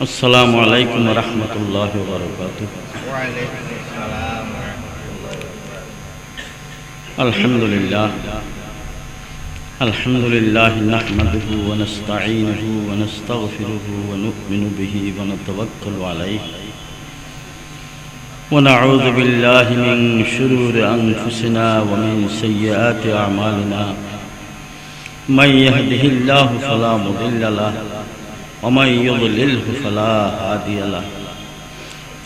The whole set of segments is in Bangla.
السلام عليكم ورحمة الله وبركاته. وعليكم السلام ورحمة الله وبركاته. الحمد لله نحمده ونستعينه ونستغفره ونؤمن به ونتوكل عليه ونعوذ بالله من شرور أنفسنا ومن سيئات أعمالنا. من يهده الله فلا مضل له ومن يضلله فلا هادي له.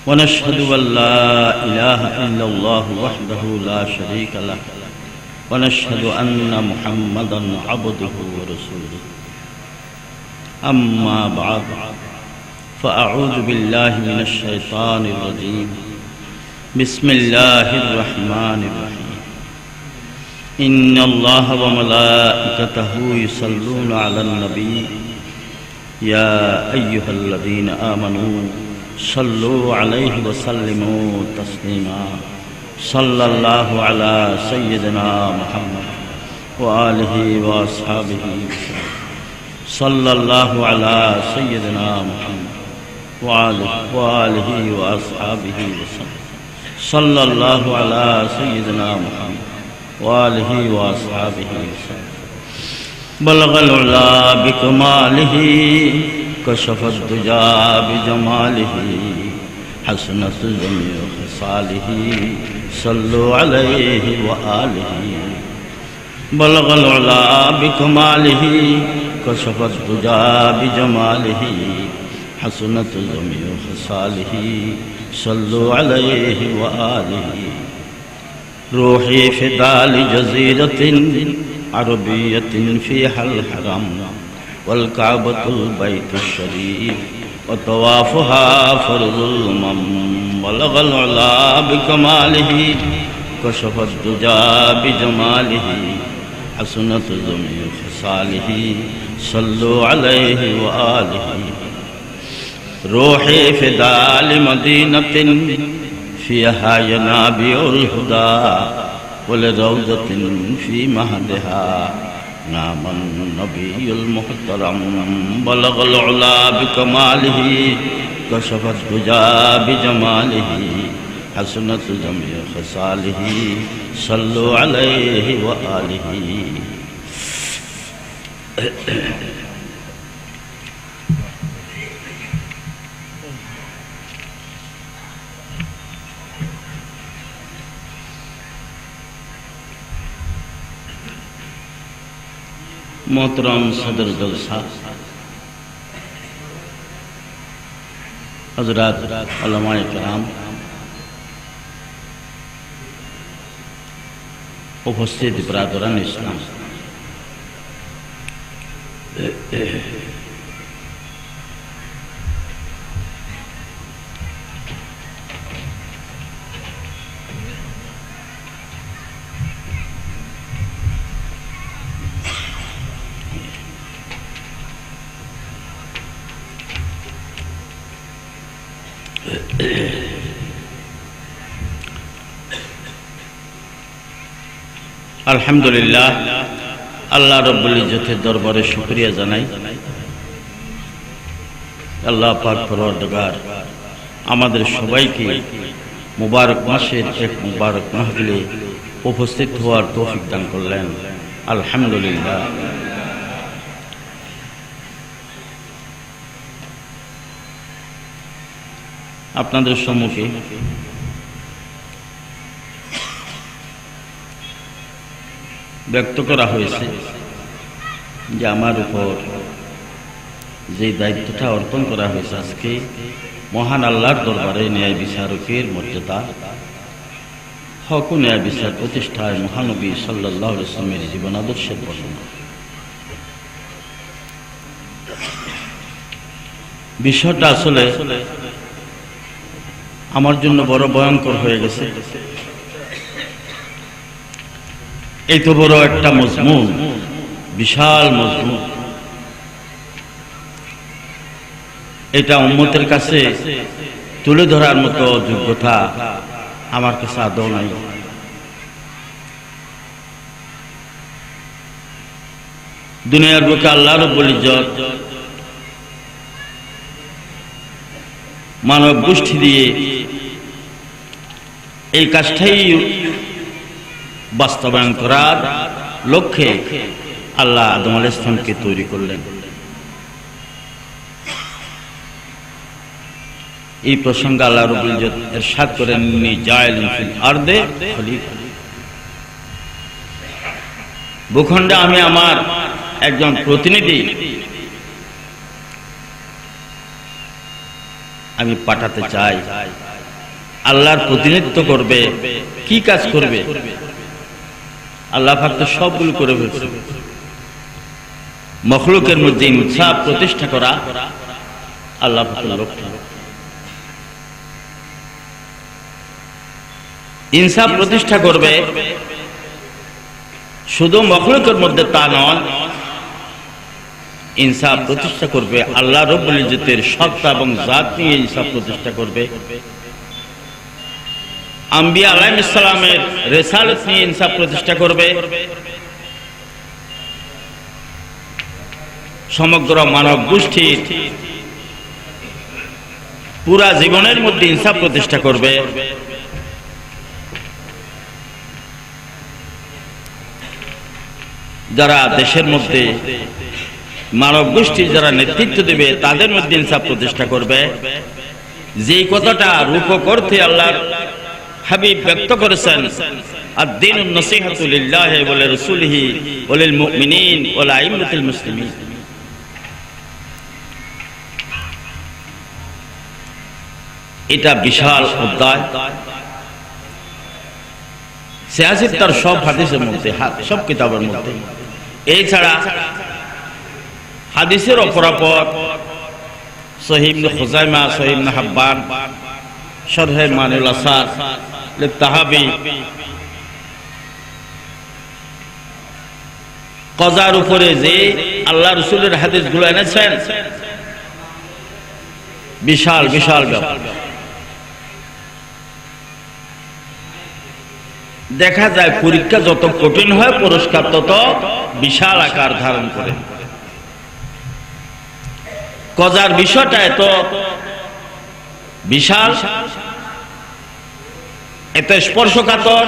ونشهد أن لا إله إلا الله وحده لا شريك له ونشهد أن محمدا عبده ورسوله. أما بعد فأعوذ بالله من الشيطان الرجيم. بسم الله الرحمن الرحيم. إن الله وملائكته يصلون على النبي يا أيها الذين آمنوا صلوا عليه وسلموا تسليما. صلى الله على سيدنا محمد وآله وأصحابه وسلم. صلى الله على سيدنا محمد وآله وأصحابه وسلم. صلى الله على سيدنا محمد وآله وأصحابه وسلم. بلغ العلا بكماله كشف الدجى بجماله حسنت جميع خصاله صلوا عليه وآله. بلغ العلا بكماله كشف الدجى بجماله حسنت جميع خصاله صلوا عليه وآله. روحي فداء لجزيرة عربية فيها الحرم والكعبة البيت الشريف وطوافها فرض المم. بلغ العلا بكماله كشف الدجى بجماله حسنت جميع خصاله صلوا عليه وآله. روحي فداء لمدينة فيها ينابيع الهدى ولروضة في مهدها نام النبي المحترم. بلغ العلا بكماله كشف الدجى بجماله حسنت جميع خصاله صلوا عليه وآله. मोहतरम सदर जलसा हजरात उलमाए किराम, उपस्थित बिरादरान इस्लाम, আলহামদুলিল্লাহ আল্লাহ রব্বুল ইজ্জতের দরবারে শুকরিয়া জানাই। আল্লাহ পাক পরওয়ারদিগার আমাদের সবাইকে মুবারক মাসের এক মুবারক মাহফিলে উপস্থিত হওয়ার তৌফিক দান করলেন। আলহামদুলিল্লাহ। আপনাদের সম্মুখে ব্যক্ত করা হয়েছে যে আমার উপর যে দায়িত্বটা অর্পণ করা হয়েছে, আজকে মহান আল্লাহর দরবারে ন্যায় বিচারকের মর্যাদা, হক ও ন্যায় বিচার প্রতিষ্ঠায় মহানবী সাল্লাল্লাহু আলাইহি ওয়াসাল্লামের জীবন আদর্শের বর্ণনা। বিষয়টা আসলে আমার জন্য বড় ভয়ঙ্কর হয়ে গেছে। এই তো বড় একটা মজমুন, বিশাল মজমুন, এটা উম্মতের কাছে তুলে ধরার মতো যোগ্যতা আমার কাছে আদৌ নাই। দুনিয়ার বুকে আল্লাহ রাব্বুল ইজ্জত মানব গোষ্ঠী দিয়ে এই কাজটাই বাস্তবায়ন করার লক্ষ্যে আল্লাহ আদম আলাইহিস সালামকে তৈরি করলেন। এই প্রসঙ্গে আল্লাহ রাব্বুল ইজ্জত ইরশাদ করেন, ইন্নী জাইলুন ফিল আরদে খলিফা, ভূখণ্ডে আমি আমার একজন প্রতিনিধি আমি পাঠাতে চাই। আল্লাহর প্রতিনিধিত্ব করবে, কি কাজ করবে? আল্লাহ পাক তো সবগুলো করে ফেলছে। মখলুকের মধ্যে ইনসাফ প্রতিষ্ঠা করা আল্লাহ পাকের লক্ষ্য। ইনসাফ প্রতিষ্ঠা করবে, শুধু মখলুকের মধ্যে তা নয়, ইনসাফ প্রতিষ্ঠা করবে আল্লাহ রাব্বুল ইজ্জতের সত্তা এবং জাত নিয়ে ইনসাফ প্রতিষ্ঠা করবে। আম্বিয়া আলাইহিস সালামের রিসালাত নিয়ে ইনসাফ প্রতিষ্ঠা করবে। সমগ্র মানব গোষ্ঠীর পুরা জীবনের মধ্যে ইনসাফ প্রতিষ্ঠা করবে। যারা দেশের মধ্যে মানব গোষ্ঠীর যারা নেতৃত্ব দেবে তাদের মধ্যে ইনসাফ প্রতিষ্ঠা করবে। যেই কথাটা রূপক অর্থে আল্লাহর হাবিব ব্যক্ত করেছেন, আদ-দীনুন নসিহাতু লিল্লাহি ওয়া লিরাসূলিহি ওয়া লিল মুমিনিন ওয়া লিআইম্মাতিল মুসলিমিন। এটা বিশাল অধ্যায়। সিয়াসত তার সব হাদিসের মধ্যে, সব কিতাবের মধ্যে। এছাড়া হাদিসের অপরাপর সহিহ ইবনে খুজাইমা, সহিহ ইবনে হিব্বান, শরহ মানিল আসার লিতাহাবি, কজার উপরে যে আল্লাহ রাসূলের হাদিসগুলো এনেছেন, বিশাল বিশাল ব্যাপার। দেখা যায় পরীক্ষা যত কঠিন হয় পুরস্কার তত বিশাল আকার ধারণ করে। কজার বিষয়টা এত বিশাল, এত স্পর্শকাতর,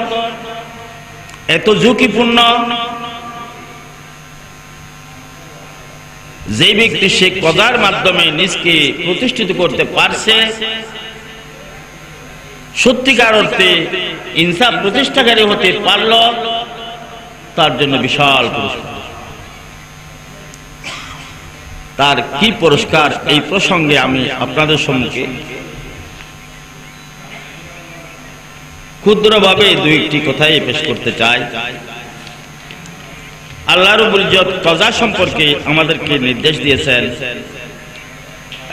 এত ঝুঁকিপূর্ণ, যে ব্যক্তি সে কজার মাধ্যমে নিজকে প্রতিষ্ঠিত করতে পারছে, সত্যিকার অর্থে ইনসাফ প্রতিষ্ঠাকারী হতে পারল, তার জন্য বিশাল পুরস্কার। তার কি পুরস্কার, এই প্রসঙ্গে আমি আপনাদের সম্মুখে ক্ষুদ্রভাবে দুই একটি কথাই পেশ করতে চাই। আল্লাহ রাব্বুল ইজ্জত কজা সম্পর্কে আমাদেরকে নির্দেশ দিয়েছেন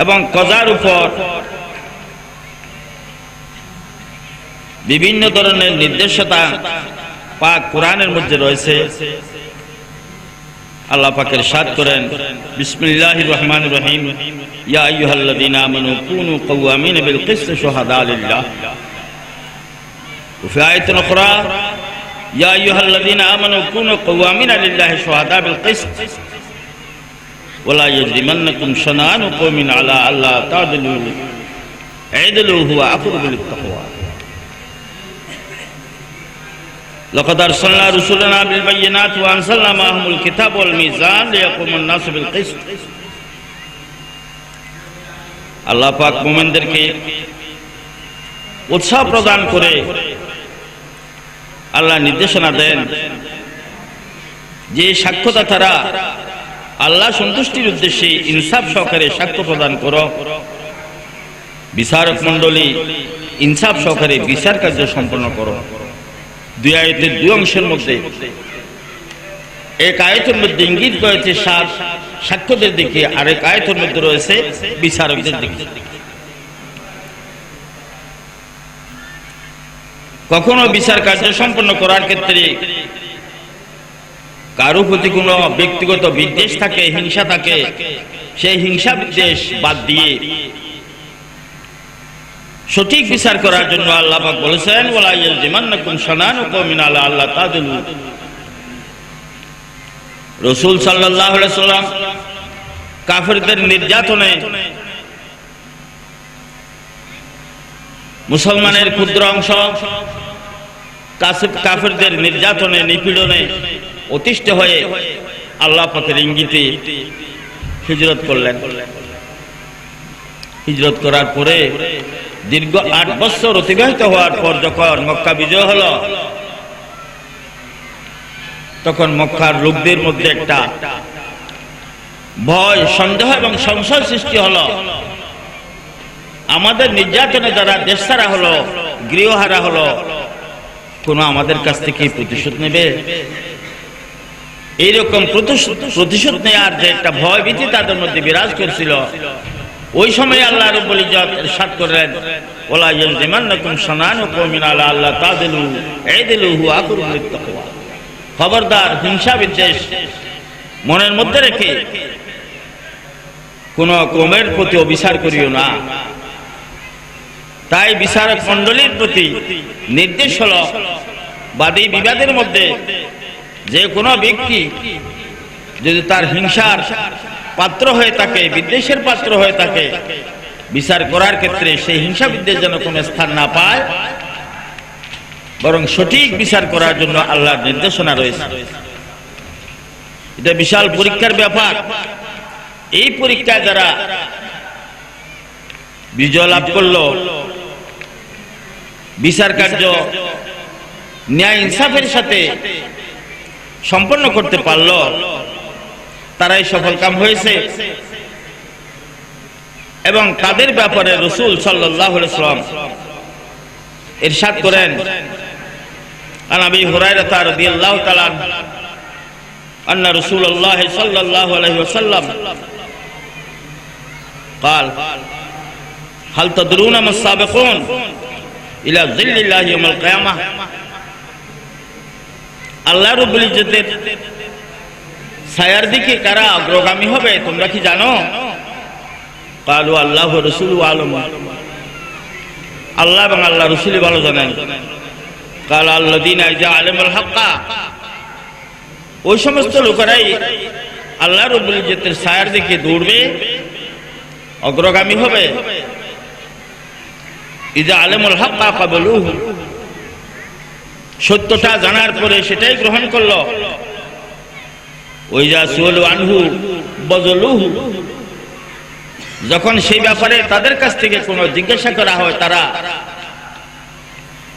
এবং কজার উপর বিভিন্ন ধরনের নির্দেশনা পাক কোরআনের মধ্যে রয়েছে। আল্লাহ পাক ইরশাদ করেন, বিসমিল্লাহির রহমানির রহিম, ইয়া আইয়ুহাল্লাযীনা আমানু কুনু কাওয়ামিনা বিল কিসতি শুহাদা লিল্লাহ। وفي آية أخرى يا أيها الذين آمنوا كونوا قوامين لله شهداء بالقسط ولا يجرمنكم شنآن قوم على ألا تعدلوا اعدلوا هو أقرب للتقوى لقد أرسلنا رسلنا بالبينات وأنزلنا معهم الكتاب والميزان ليقوم الناس بالقسط। আল্লাহ পাক মুমিনদেরকে উৎসাহ প্রদান করে আল্লাহ নির্দেশনা দেন যে সাক্ষ্যদাতারা আল্লাহ সন্তুষ্টির উদ্দেশ্যে ইনসাফ সহকারে সাক্ষ্য প্রদান করো, বিচারক মণ্ডলী ইনসাফ সহকারে বিচার কার্য সম্পন্ন করো। দুই আয়াতের দুই অংশের মধ্যে এক আয়াতের মধ্যে ইঙ্গিত রয়েছে সাক্ষ্যদের দিকে, আর এক আয়াতের মধ্যে রয়েছে বিচারকদের দিকে। কখনো বিচার কার্য সম্পন্ন করার ক্ষেত্রে কারো প্রতি কোনো ব্যক্তিগত বিদ্বেষ থাকে, হিংসা থাকে, সেই হিংসা বিদ্বেষ বাদ দিয়ে সঠিক বিচার করার জন্য আল্লাহ পাক বলেছেন, ওয়ালা ইয়াজরিমান্নাকুম শানানু কওমিন আলা আল্লা তা'দিলু। রাসূল সাল্লাল্লাহু আলাইহি ওয়াসাল্লাম কাফিরদের নির্যাতনে মুসলমানের ক্ষুদ্র অংশ কাফেরদের নির্যাতনে নিপীড়নে অতিষ্ঠ হয়ে আল্লাহ পাকের ইঙ্গিতে হিজরত করলেন। হিজরত করার পরে দীর্ঘ 8 বছর অতিবাহিত হওয়ার পর যখন মক্কা বিজয় হলো, তখন মক্কার লোকদের মধ্যে একটা ভয়, সন্দেহ এবং সংশয় সৃষ্টি হলো। আমাদের নির্যাতনে যারা দেশছাড়া হলো, গৃহহারা হলো, কোন আমাদের কাছ থেকে প্রতিশোধ নেবে? এইরকম প্রতিশোধ নেওয়ার যে একটা ভয় ভীতি তাদের মধ্যে বিরাজ করছিল। ওই সময় আল্লাহ রাব্বুল ইজ্জত ইরশাদ করলেন, ওয়ালা ইয়াজরিমান্নাকুম শানানু কওমিন আলা আল্লা তাদিলু ইদিলু হুয়া আকরাবু লিত্তাকওয়া। খবরদার, হিংসা বিদ্বেষ মনের মধ্যে রেখে কোন কওমের প্রতি অবিচার করিও না। তাই বিচারক মণ্ডলীর প্রতি নির্দেশ হলো, বাদী বিবাদের মধ্যে যে কোনো ব্যক্তি যদি তার হিংসার পাত্র হয়ে থাকে, বিদ্বেষের পাত্র হয়ে থাকে, বিচার করার ক্ষেত্রে সেই হিংসা বিদ্বেষ যেন কোনো স্থান না পায়, বরং সঠিক বিচার করার জন্য আল্লাহর নির্দেশনা রয়েছে। এটা বিশাল পরীক্ষার ব্যাপার। এই পরীক্ষায় যারা বিজয় লাভ করলো, বিচার কার্য ন্যায় ইনসাফের সাথে সম্পন্ন করতে পারল, তারাই সফল কাম হয়েছে। এবং তাদের ব্যাপারে রাসূল সাল্লাল্লাহু আলাইহি ওয়াসাল্লাম ইরশাদ করেন, আন আবি হুরায়রা রাদিয়াল্লাহু তাআলা আন্না রাসূলুল্লাহ সাল্লাল্লাহু আলাইহি ওয়াসাল্লাম قال هل تدرون ما السابقون الى ظل الله يوم القيامه। আল্লাহ রাব্বুল ইজ্জতের ছায়ার দিকে কারা অগ্রগামী হবে তোমরা কি জানো? ক্বালু আল্লাহু ওয়া রাসূলুহু আ'লাম। আল্লাহ এবং আল্লাহর রাসূল ভালো জানেন। ক্বাল আল্লাযীনা ইযা আলামুল হাক্কা। ওই সমস্ত লোকেরাই আল্লাহ রাব্বুল ইজ্জতের ছায়ার দিকে দৌড়বে, অগ্রগামী হবে। ইযা আলামুল হাক্কা ক্বাবালুহু। সত্যটা জানার পরে সেটাই গ্রহণ করলো। ওইজা সুলু আনহু বজলুহু। যখন সেই ব্যাপারে তাদের কাছ থেকে কোনো জিজ্ঞাসা করা হয়, তারা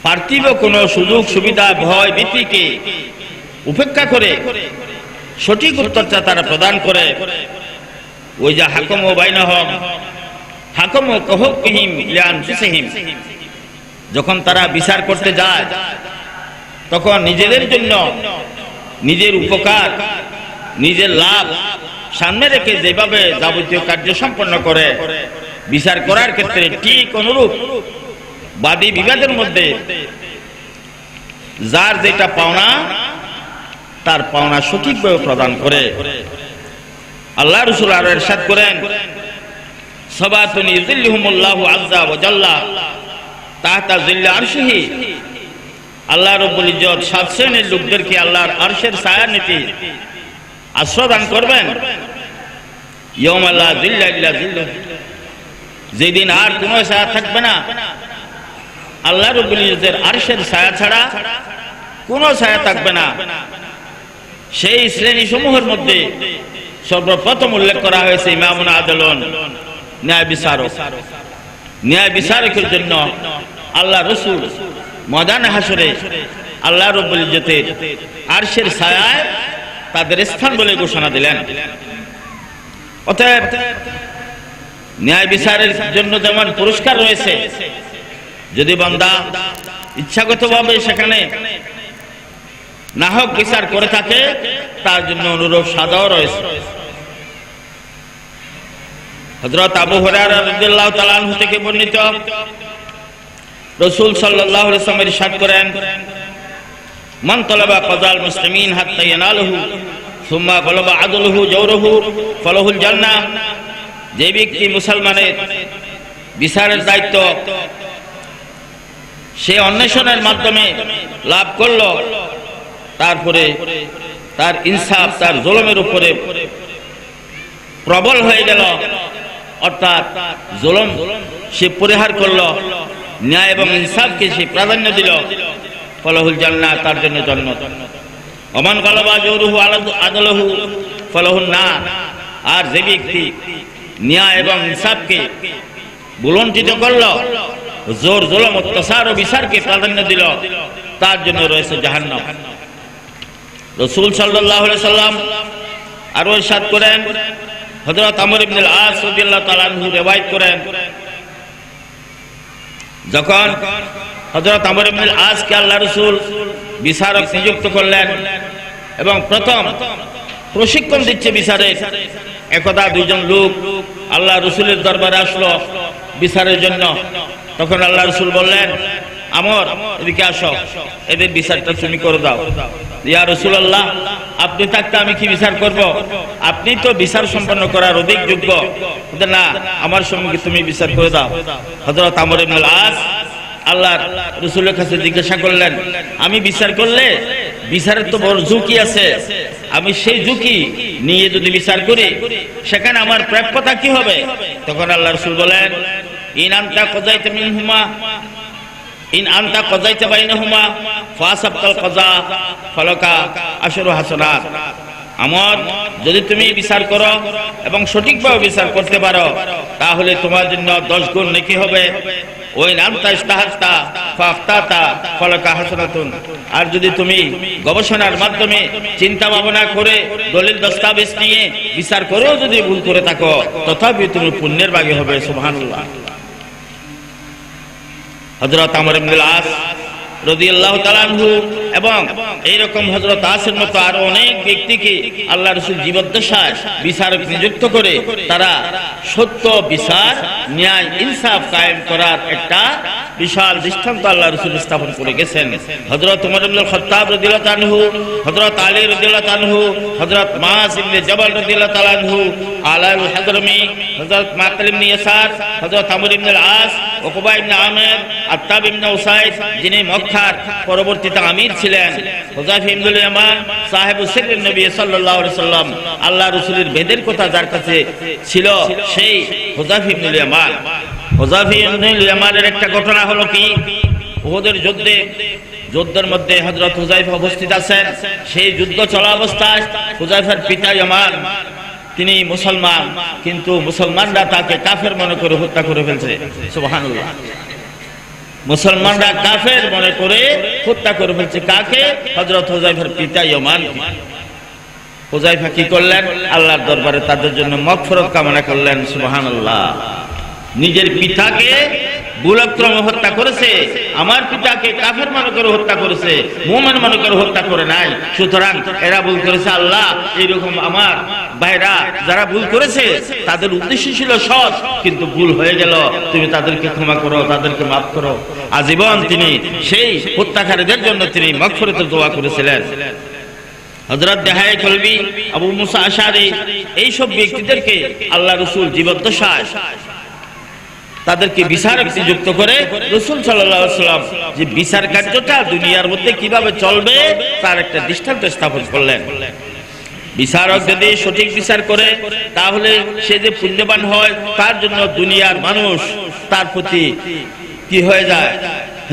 পার্থিব কোনো সুযোগ সুবিধা ভয় ভীতিকে উপেক্ষা করে সঠিক উত্তরটা তারা প্রদান করে। ওইজা হাকমু বাইনাহুম হাকমু কাহুকহিম লিআনফুসিহিম। যখন তারা বিচার করতে যায়, তখন নিজেদের জন্য নিজের উপকার, নিজের লাভ সামনে রেখে যেভাবে যাবতীয় কার্য সম্পন্ন করে, বিচার করার ক্ষেত্রে ঠিক অনুরূপ বাদী বিবাদের মধ্যে যার যেটা পাওনা, তার পাওনা সঠিকভাবে প্রদান করে। আল্লাহ রাসূল আরো ইরশাদ করেন, সাবাতুন ইযিল্লুহুমুল্লাহু আযজা ওয়া জাল্লা তাহতা যিল্লি আরশিহি। আল্লাহ রাব্বুল ইজ্জত 7 শ্রেণীর লোকদেরকে আল্লাহর আরশের ছায়ার নিচে আশ্রয় দান করবেন। ইয়াউমা লা যিল্লা ইল্লা যিল্লুহু। যেদিন আর কোনো ছায়া থাকবে না, আল্লাহ রাব্বুল ইজ্জতের আরশের ছায়া ছাড়া কোনো ছায়া থাকবে না। সেই শ্রেণী সমূহের মধ্যে সর্বপ্রথম উল্লেখ করা হয়েছে ইমামুন আদলুন, ন্যায় বিচারক। ন্যায় বিচারকের জন্য আল্লাহ রাসূল ময়দানে হাসরে আল্লাহ রাব্বুল ইজ্জতের আরশের ছায়ায় তাদের স্থান বলে ঘোষণা দিলেন। অতএব ন্যায় বিচারের জন্য যেমন পুরস্কার রয়েছে, যদি বান্দা ইচ্ছাগতভাবে সেখানে নাহক বিচার করে থাকে, তার জন্য অনুরূপ সাজাও রয়েছে। হযরত আবু হুরায়রা রাদিয়াল্লাহু তাআলা আনহু থেকে বর্ণিত, রাসূল সাল্লাল্লাহু আলাইহি ওয়াসাল্লাম ইরশাদ করেন, মান তালাবা কাযাল মুসলিমিন হাত্তা ইয়ানালহু সুম্মা গালাবা আদলুহু জাওরুহু ফালাহুল জান্নাহ। যে ব্যক্তি মুসলমানের বিচারের দায়িত্ব সে অন্বেষণের মাধ্যমে লাভ করলো, তারপরে তার ইনসাফ তার জুলুমের উপরে প্রবল হয়ে গেল, অর্থাৎ জুলুম সে পরিহার করলো, ন্যায় এবং ইনসাফকে সে প্রাধান্য দিল, ফলাহুল জান্নাত, তার জন্য জান্নাত। ওমান গালাবা জওরুহু আদলহু ফলাহুন নার। আর যে ব্যক্তি ন্যায় এবং ইনসাফকে বুলন্ডিত করল, জোর জুলুম অত্যাচার ও বিচারকে প্রাধান্য দিল, তার জন্য রয়েছে জাহান্নাম। রাসূল সাল্লাল্লাহু আলাইহি সাল্লাম আরো ইরশাদ করেন, হযরত আমর ইবনে আল-আস রাদিয়াল্লাহু তাআলা আনহু রিওয়ায়াত করেন, যখন হযরত আমর ইবনে আল-আসকে আল্লাহ রাসূল বিচারক নিযুক্ত করলেন এবং প্রথম প্রশিক্ষণ দিচ্ছে বিচারের, একদা দুইজন লোক আল্লাহ রাসূলের দরবারে আসলো বিচারের জন্য। তখন আল্লাহ রাসূল বললেন, আমর এদিকে আসো, এদের বিচারটা তুমি করে দাও। ইয়া রাসূলুল্লাহ, আপনি থাকতে আমি কি বিচার করব? আপনি তো বিচার সম্পন্ন করার অধিক যোগ্য। না, আমার সম্মুখে তুমি বিচার করে দাও। হযরত আমর ইবনে আল-আস আল্লাহর রাসূলের কাছে জিজ্ঞাসা করলেন, আমি বিচার করলে বিচারের তো বড় ঝুঁকি আছে, আমি সেই ঝুঁকি নিয়ে যদি বিচার করি সেখানে আমার প্রাপ্যতা কি হবে? তখন আল্লাহ রাসূল বলেন, ইন আনতা কাযাইতা মিনহুমা ইন আনতা কাযাইতা বাইনাহুমা ফাসাবতাল কাযা ফালাকা আশরু হাসানাত। আমর, যদি তুমি বিচার করো এবং সঠিকভাবে বিচার করতে পারো তাহলে তোমার জন্য 10 গুণ নেকি হবে। ওই নামতা ইস্তাহাতা ফাখতাতা ফালাকা হাসানাতুন। আর যদি তুমি গবেষণার মাধ্যমে চিন্তা ভাবনা করে দলিল দস্তাবেজ নিয়ে বিচার করেও যদি ভুল করে থাকো তথাপি তুমি পুণ্যের ভাগী হবে। সুবহানাল্লাহ। হযরত আমর ইবনে আল-আস রাদিয়াল্লাহু তাআলা আনহু এবং এইরকম হযরত আসের মতো আরো অনেক ব্যক্তিকে আল্লাহ রাসূল জীবদ্দশায় বিচারক নিযুক্ত করে তারা সত্য বিচার, ন্যায়, ইনসাফ কায়েম করার একটা বিশাল দৃষ্টান্ত আল্লাহ রাসূল স্থাপন করে গেছেন। হযরত ওমর ইবনে খাত্তাব রাদিয়াল্লাহু আনহু, হযরত আলী রাদিয়াল্লাহু আনহু, হযরত মুআয ইবনে জাবাল রাদিয়াল্লাহু তাআলা আনহু, আলাল হাযরমি, হযরত মাকিল ইবনে ইয়াসার, হযরত আমর ইবনে আল-আস, উকবা ইবনে আমির, আত্তাব ইবনে উসাইদ যিনি মক্কার পরবর্তীতে আমির ছিলেন, হুযায়ফা ইবনুল ইয়ামান সাহেবুস সিররিন নবী সাল্লাল্লাহু আলাইহি সাল্লাম, আল্লাহ রাসূলের বেদের কথা যার কাছে ছিল সেই হুযায়ফা ইবনুল ইয়ামান। হুযায়ফা ইবনুল ইয়ামানের একটা ঘটনা হলো কি, উহুদের যুদ্ধের মধ্যে হযরত হুযায়ফা উপস্থিত আছেন। সেই যুদ্ধ চলা অবস্থায় হুযায়ফার পিতা ইয়ামান তিনি মুসলমান, কিন্তু মুসলমানরা তাকে কাফের মনে করে হত্যা করে ফেলছে। সুবহানাল্লাহ। মুসলমানরা কাফের মনে করে হত্যা করে ফেলছে কাকে? হযরত হুযায়ফার পিতা ইয়ামান। হুযায়ফা কি করলেন? আল্লাহর দরবারে তাদের জন্য মাগফিরাত কামনা করলেন। সুবহানাল্লাহ। নিজের পিতাকে বুলক্রমে হত্যা করেছে, আমার পিতাকে কাফের মনে করে হত্যা করেছে, মুমিন মনে করে হত্যা করে নাই। সুতরাং এরা ভুল করেছে, আল্লাহ এইরকম আমার ভাইরা যারা ভুল করেছে তাদের উদ্দেশ্য ছিল সৎ, কিন্তু ভুল হয়ে গেল, তুমি তাদেরকে ক্ষমা করো, তাদেরকে মাফ করো। আজীবন তিনি সেই হত্যাকারীদের জন্য তিনি মাগফিরাতের দোয়া করেছিলেন। হযরত দেহায়ে কলবি, আবু মুসা আশআরী, এইসব ব্যক্তিদেরকে আল্লাহ রাসূল জীবদ্দশায় তাদেরকে বিচারক নিযুক্ত করে রাসূল সাল্লাল্লাহু আলাইহি ওয়াসাল্লাম যে বিচার কার্যটা দুনিয়ার মধ্যে কিভাবে চলবে তার একটা দৃষ্টান্ত স্থাপন করলেন। বিচারক যদি সঠিক বিচার করে তাহলে সে যে পুণ্যবান হয়, তার জন্য দুনিয়ার মানুষ তার প্রতি কি হয়ে যায়?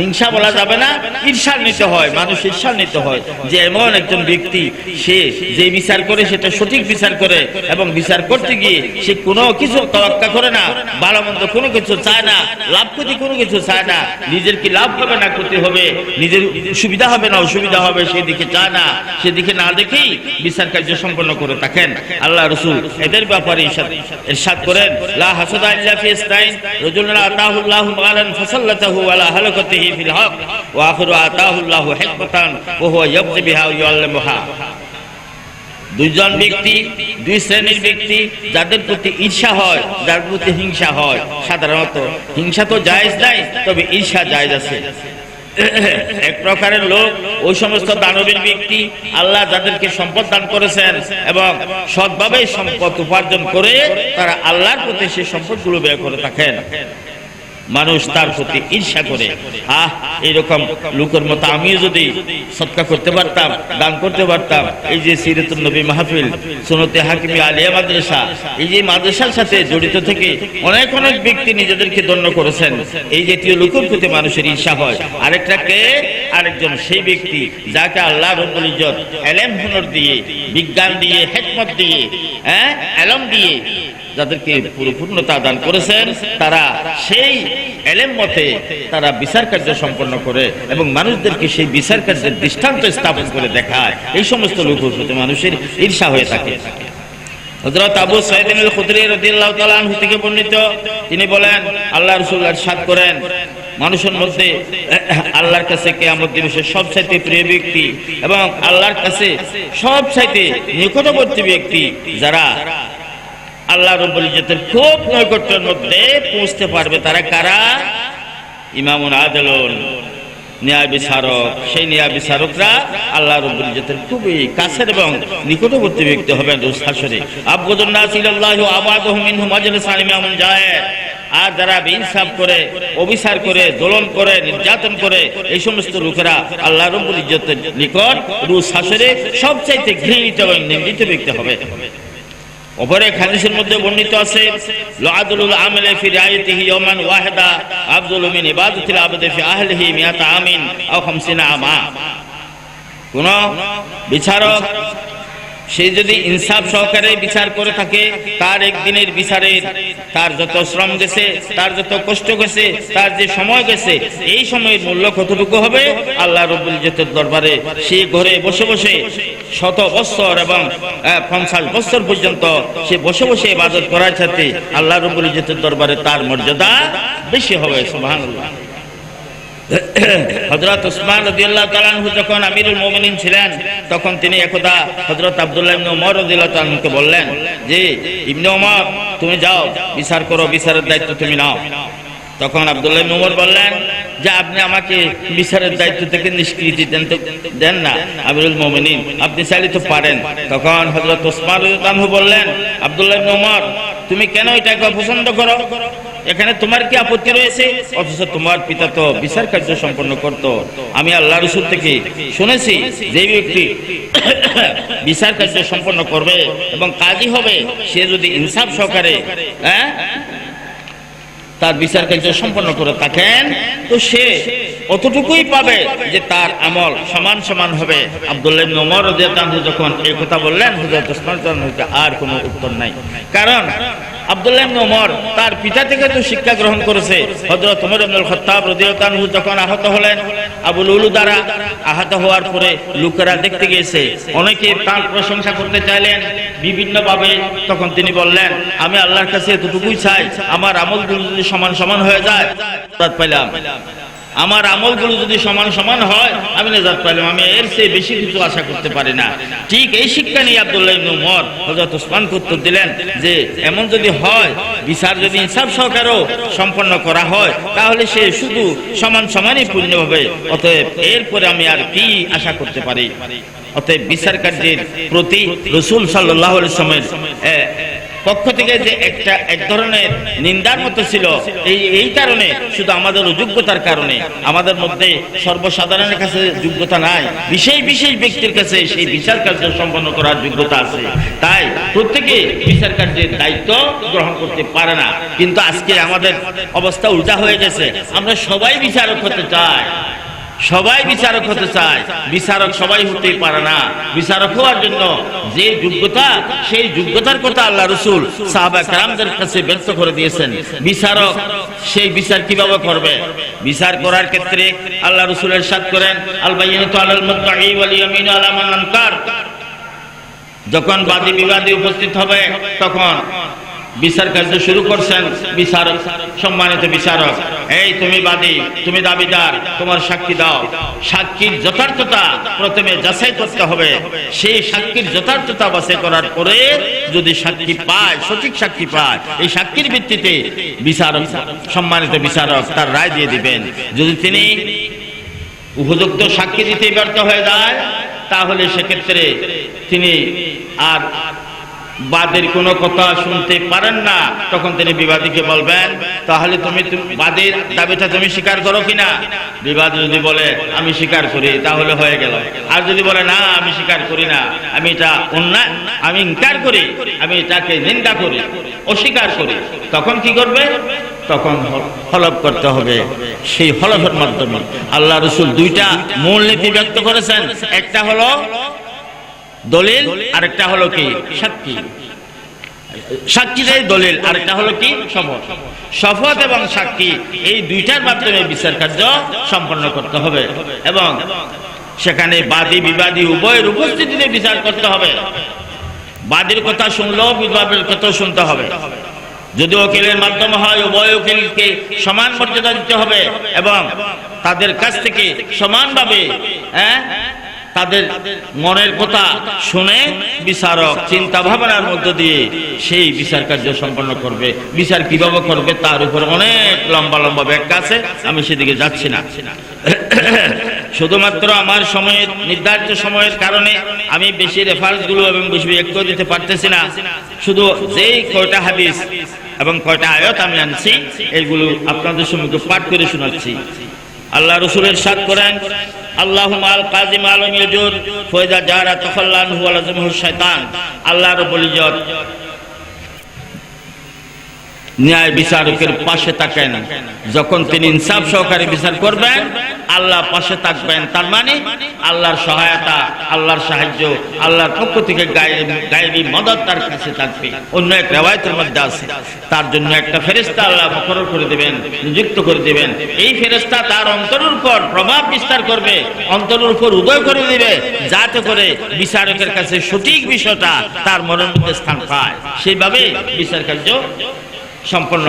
হিংসা বলা যাবে না, ঈর্ষান্বিত হয়। মানুষ ঈর্ষান্বিত হয় যে এমন একজন ব্যক্তি সে যে বিচার করে সেটা সঠিক বিচার করে এবং বিচার করতে গিয়ে সে কোনো কিছু তোয়াক্কা করে না, ভালো মন্দ কোনো কিছু চায় না, লাভ ক্ষতি কোনো কিছু চায় না, নিজের কি লাভ হবে না ক্ষতি হবে, নিজের সুবিধা হবে না অসুবিধা হবে সেদিকে চায় না, সেদিকে না দেখেই বিচার কার্য সম্পন্ন করে থাকেন। আল্লাহ রাসূল এদের ব্যাপারে ইরশাদ করেন, লা হাসাদা ইল্লা ফি ইসনাইন, রাজুলুন আতাহুল্লাহু মালান ফাসাল্লাতাহু আলা হালাকাতিহি ফিল হক ওয়া আখিরু আতাহুল্লাহু হিকমাতান ওয়া হুয়া ইয়াবতি বিহা ওয়া ইউআল্লিমুহা। দুইজন ব্যক্তি, দুই শ্রেণীর ব্যক্তি যাদের প্রতি ঈর্ষা হয়, যার প্রতি হিংসা হয়। সাধারণত হিংসা তো জায়েজ নাই, তবে ঈর্ষা জায়েজ আছে। এক প্রকারের লোক ওই সমস্ত দানবীর ব্যক্তি আল্লাহ যাদেরকে সম্পদ দান করেছেন এবং সৎভাবে সম্পদ উপার্জন করে তারা আল্লাহর প্রতি সেই সম্পদগুলো ব্যয় করে থাকেন। মানুষ তার প্রতি ঈর্ষা করে। এইরকম লোকের মতো আমিও যদি সদকা করতে পারতাম, দান করতে পারতাম। এই যে সিরাতুন নবী মাহফিল, সুন্নতে হাকিমি আলিয়া মাদ্রাসা, এই যে মাদ্রাসার সাথে জড়িত থেকে অনেক অনেক ব্যক্তি নিজেদেরকে ধন্য করেছেন। এই জাতীয় লোকের প্রতি মানুষের ঈর্ষা হয়। আরেকজন সেই ব্যক্তি যাকে আল্লাহ রব্বুল ইজ্জত ইলম হুনর দিয়ে, বিজ্ঞান দিয়ে, হিকমত দিয়ে, ইলম দিয়ে যাদেরকে পূর্ণতা দান করেছেন, তারা সেই ইলম মতে তারা বিচার কার্য সম্পন্ন করে এবং মানুষদেরকে সেই বিচার কার্যের দৃষ্টান্ত স্থাপন করে দেখায়। এই সমস্ত লোকের প্রতি মানুষের ঈর্ষা হয়ে থাকে। হযরত আবু সাঈদ আল খুদরি রাদিয়াল্লাহু তাআলা আনহু থেকে বর্ণিত, তিনি বলেন আল্লাহ রাসূল ইরশাদ করেন, মানুষের মধ্যে আল্লাহর কাছে কিয়ামত দিবসে সবচাইতে প্রিয় ব্যক্তি এবং আল্লাহর কাছে সবচাইতে নিকটবর্তী ব্যক্তি যারা আল্লাহ রাব্বুল ইজ্জতের খুব নৈকট্যের মধ্যে পৌঁছতে পারবে, তারা কারা? ইমামুন আদিলুন, ন্যায় বিচারক। সেই ন্যায় বিচারকরা আল্লাহ রাব্বুল ইজ্জতের খুবই কাছের এবং নিকটবর্তী ব্যক্তি হবেন রোজ হাশরে। আবগাদুন নাস ইলাল্লাহি ওয়া আবাদুহুম মিনহু মাজলিসান ইমামুন জায়েদ। আর যারা বেইনসাফ করে, অবিচার করে, দোলন করে, নির্যাতন করে, এই সমস্ত লোকেরা আল্লাহ রাব্বুল ইজ্জতের নিকট রোজ হাশরে সবচাইতে ঘৃণিত এবং নিন্দিত ব্যক্তি হবে। অপর এক হাদিসের মধ্যে বর্ণিত আছে, লাআদুল আমালি ফি রায়াতিহি ইয়াওমান ওয়াহিদা আফদাল মিন ইবাদাতিল আবদি ফি আহলিহি মিয়াতা আমিন আও 50 আমা। কোন বিচারক সে যদি ইনসাফ সহকারে বিচার করে থাকে, তার একদিনের বিচারের তার যত শ্রম গেছে, তার যত কষ্ট গেছে, তার যে সময় গেছে, এই সময়ের মূল্য কতটুকু হবে? আল্লাহ রাব্বুল ইজ্জতের দরবারে সে ঘরে বসে বসে 100 বছর এবং 50 বছর পর্যন্ত সে বসে বসে ইবাদত করার সাথে আল্লাহ রাব্বুল ইজ্জতের দরবারে তার মর্যাদা বেশি হবে। সুবহানাল্লাহ। হযরত উসমান রাদিয়াল্লাহু তাআলা আনহু যখন আমিরুল মুমিনিন ছিলেন, তখন তিনি একদা হযরত আব্দুল্লাহ ইবনে ওমর রাদিয়াল্লাহু তাআলা আনহুকে বললেন যে, ইবনে ওমর তুমি যাও, বিচার করো, বিচারের দায়িত্ব তুমি নাও। তখন আব্দুল্লাহ ইবনে ওমর বললেন যে, আপনি আমাকে বিচারের দায়িত্ব থেকে নিষ্কৃতি দেন না আমিরুল মুমিনিন, আপনি চাইলে তো পারেন। তখন হযরত উসমান রাদিয়াল্লাহু আনহু বললেন, আব্দুল্লাহ ইবনে ওমর তুমি কেন এটাকে অপছন্দ করো? এখানে তোমার কি আপত্তি রয়েছে? অথচ তোমার পিতা তো বিচার কার্য সম্পন্ন করত। আমি আল্লাহ রাসূল থেকে শুনেছি যে ব্যক্তি বিচার কার্য সম্পন্ন করবে এবং কাজী হবে, সে যদি ইনসাফ সহকারে তার বিচার কার্য সম্পন্ন করে থাকেন, তো সে অতটুকুই পাবে যে তার আমল সমান সমান হবে। আব্দুল্লাহ ইবনে ওমর রাদিয়াল্লাহু আনহু যখন এই কথা বললেন, হযরত উসমান রাদিয়াল্লাহু আনহু আর কোনো উত্তর নাই। কারণ আব্দুল্লাহ ইবনে ওমর তার পিতা থেকে তো শিক্ষা গ্রহণ করেছে। হযরত ওমর ইবনুল খাত্তাব রাদিয়াল্লাহু আনহু যখন আহত হলেন, আবু লুলু দ্বারা আহত হওয়ার পরে লোকেরা দেখতে গিয়েছে, অনেকে তার প্রশংসা করতে চাইলেন বিভিন্নভাবে। তখন তিনি বললেন, আমি আল্লাহর কাছে এতটুকুই চাই, আমার আমলগুলো যদি সমান সমান হয়ে যায় পাইলাম, আমার আমলগুলো যদি সমান সমান হয় আমি নাজাত পাইলাম, আমি এর চেয়ে বেশি কিছু আশা করতে পারি না। ঠিক এই শিক্ষা নিয়ে আব্দুল্লাহ ইবনে ওমর হযরত উসমানকে উত্তর দিলেন যে, এমন যদি হয়, বিচার যদি ইনসাফ সহকারেও সম্পন্ন করা হয়, তাহলে সে শুধু সমান সমানই পূর্ণ হবে। অতএব এরপরে আমি আর কি আশা করতে পারি? অতএব বিচার কার্যের প্রতি রাসূল সাল্লাল্লাহু আলাইহি ওয়াসাল্লামের পক্ষ থেকে যে এক ধরনের নিন্দার মতো ছিল, এই কারণে, শুধু আমাদের অযোগ্যতার কারণে। আমাদের মধ্যে সর্বসাধারণের কাছে যোগ্যতা নাই, বিশেষ বিশেষ ব্যক্তির কাছে সেই বিচার কার্য সম্পন্ন করার যোগ্যতা আছে। তাই প্রত্যেকে বিচার কার্যের দায়িত্ব গ্রহণ করতে পারে না। কিন্তু আজকে আমাদের অবস্থা উল্টা হয়ে গেছে, আমরা সবাই বিচারক হতে চাই, সবাই বিচারক হতে চায়। বিচারক সবাই হতেই পারে না। বিচারক হওয়ার জন্য যে যোগ্যতা, সেই যোগ্যতার কথা আল্লাহ রাসূল সাহাবা কেরামদের কাছে ব্যক্ত করে দিয়েছেন। বিচারক সেই বিচার কিভাবে করবে? বিচার করার ক্ষেত্রে আল্লাহ রাসূল ইরশাদ করেন, আল বাইয়িনাতু আলাল মুদ্দাঈ ওয়াল ইয়ামিনু আলা মান আনকার। যখন বাদী বিবাদী উপস্থিত হবে, তখন বিচার কার্য শুরু করছেন বিচারক, সম্মানিত বিচারক, এই তুমি বাদী, তুমি দাবিদার, তোমার সাক্ষী দাও। সাক্ষীর যথার্থতা প্রথমে যাচাই করতে হবে। সেই সাক্ষীর যথার্থতা বাছাই করার পরে যদি সাক্ষী পায়, সঠিক সাক্ষী পায়, এই সাক্ষীর ভিত্তিতে বিচারক, সম্মানিত বিচারক তার রায় দিয়ে দিবেন। যদি তিনি উপযুক্ত সাক্ষী দিতে ব্যর্থ হয়ে যায়, তাহলে সেক্ষেত্রে তিনি আর বাদের কোনো কথা শুনতে পারেন না, তখন তিনি বিবাদীকে বলবেন, তাহলে তুমি বাদের দাবিটা তুমি স্বীকার করো কিনা? বিবাদী যদি বলে আমি স্বীকার করি, তাহলে হয়ে গেল। আর যদি বলে না আমি স্বীকার করি না, আমি এটা অন্যায়, আমি ইনকার করি, আমি এটাকে নিন্দা করি, অস্বীকার করি, তখন কি করবে? তখন হলফ করতে হবে। সেই হলফের মাধ্যমে আল্লাহ রাসূল দুইটা মূলনীতি ব্যক্ত করেছেন, একটা হলো দলিল, আরেকটা হলো কি সাক্ষী। সাক্ষীদের দলিল, আরেকটা হলো কি শপথ। শপথ এবং সাক্ষী এই দুইটার মাধ্যমে বিচার কার্য সম্পন্ন করতে হবে এবং সেখানে বাদী বিবাদী উভয়ের উপস্থিতিতে বিচার করতে হবে। বাদীর কথা শুনলেও বিবাদের কথা শুনতে হবে। যদি উকিলের মাধ্যমে হয়, উভয় উকিলকে সমান মর্যাদা দিতে হবে এবং তাদের কাছ থেকে সমানভাবে তাদের মনের কথা শুনে বিচারক চিন্তা ভাবনার মধ্য দিয়ে সেই বিচার কার্য সম্পন্ন করবে। বিচার কিভাবে করবে তার উপর অনেক লম্বা লম্বা ব্যাখ্যা আছে, আমি সেদিকে যাচ্ছি না। শুধুমাত্র আমার সময়ের নির্ধারিত সময়ের কারণে আমি বেশি রেফারেন্সগুলো এবং বেশি ব্যাখ্যা দিতে পারতেছি না। শুধু যেই কয়টা হাদিস এবং কয়টা আয়াত আমি আনছি এইগুলো আপনাদের সম্মুখে পাঠ করে শোনাচ্ছি। আল্লাহ রাসূল ইরশাদ করেন, আল্লাহুম্মা আল কাযিম আলম ইয়াজুর ফাইদা জারা তাখাল্লান হুয়া লাযমহু শাইতান। আল্লাহ রাব্বুল ইজ্জত ন্যায় বিচারকের পাশে থাকেন, যখন তিনি ইনসাফ সহকারে বিচার করবেন আল্লাহ পাশে থাকবেন। তার মানে আল্লাহর সহায়তা, আল্লাহর সাহায্য, আল্লাহর পক্ষ থেকে গায়েবী মদদ তার কাছে থাকবে। অন্য এক রিওয়ায়াতের মধ্যে আছে তার জন্য একটা ফেরেশতা আল্লাহ মুকরর করে দিবেন, নিযুক্ত করে দিবেন। এই ফেরেশতা তার অন্তরের উপর প্রভাব বিস্তার করবে, অন্তরের উপর উদয় করে দিবে, যাতে করে বিচারকের কাছে সঠিক বিষয়টা তার মনের মধ্যে স্থান পায়। সেইভাবে বিচার কার্য সম্পন্ন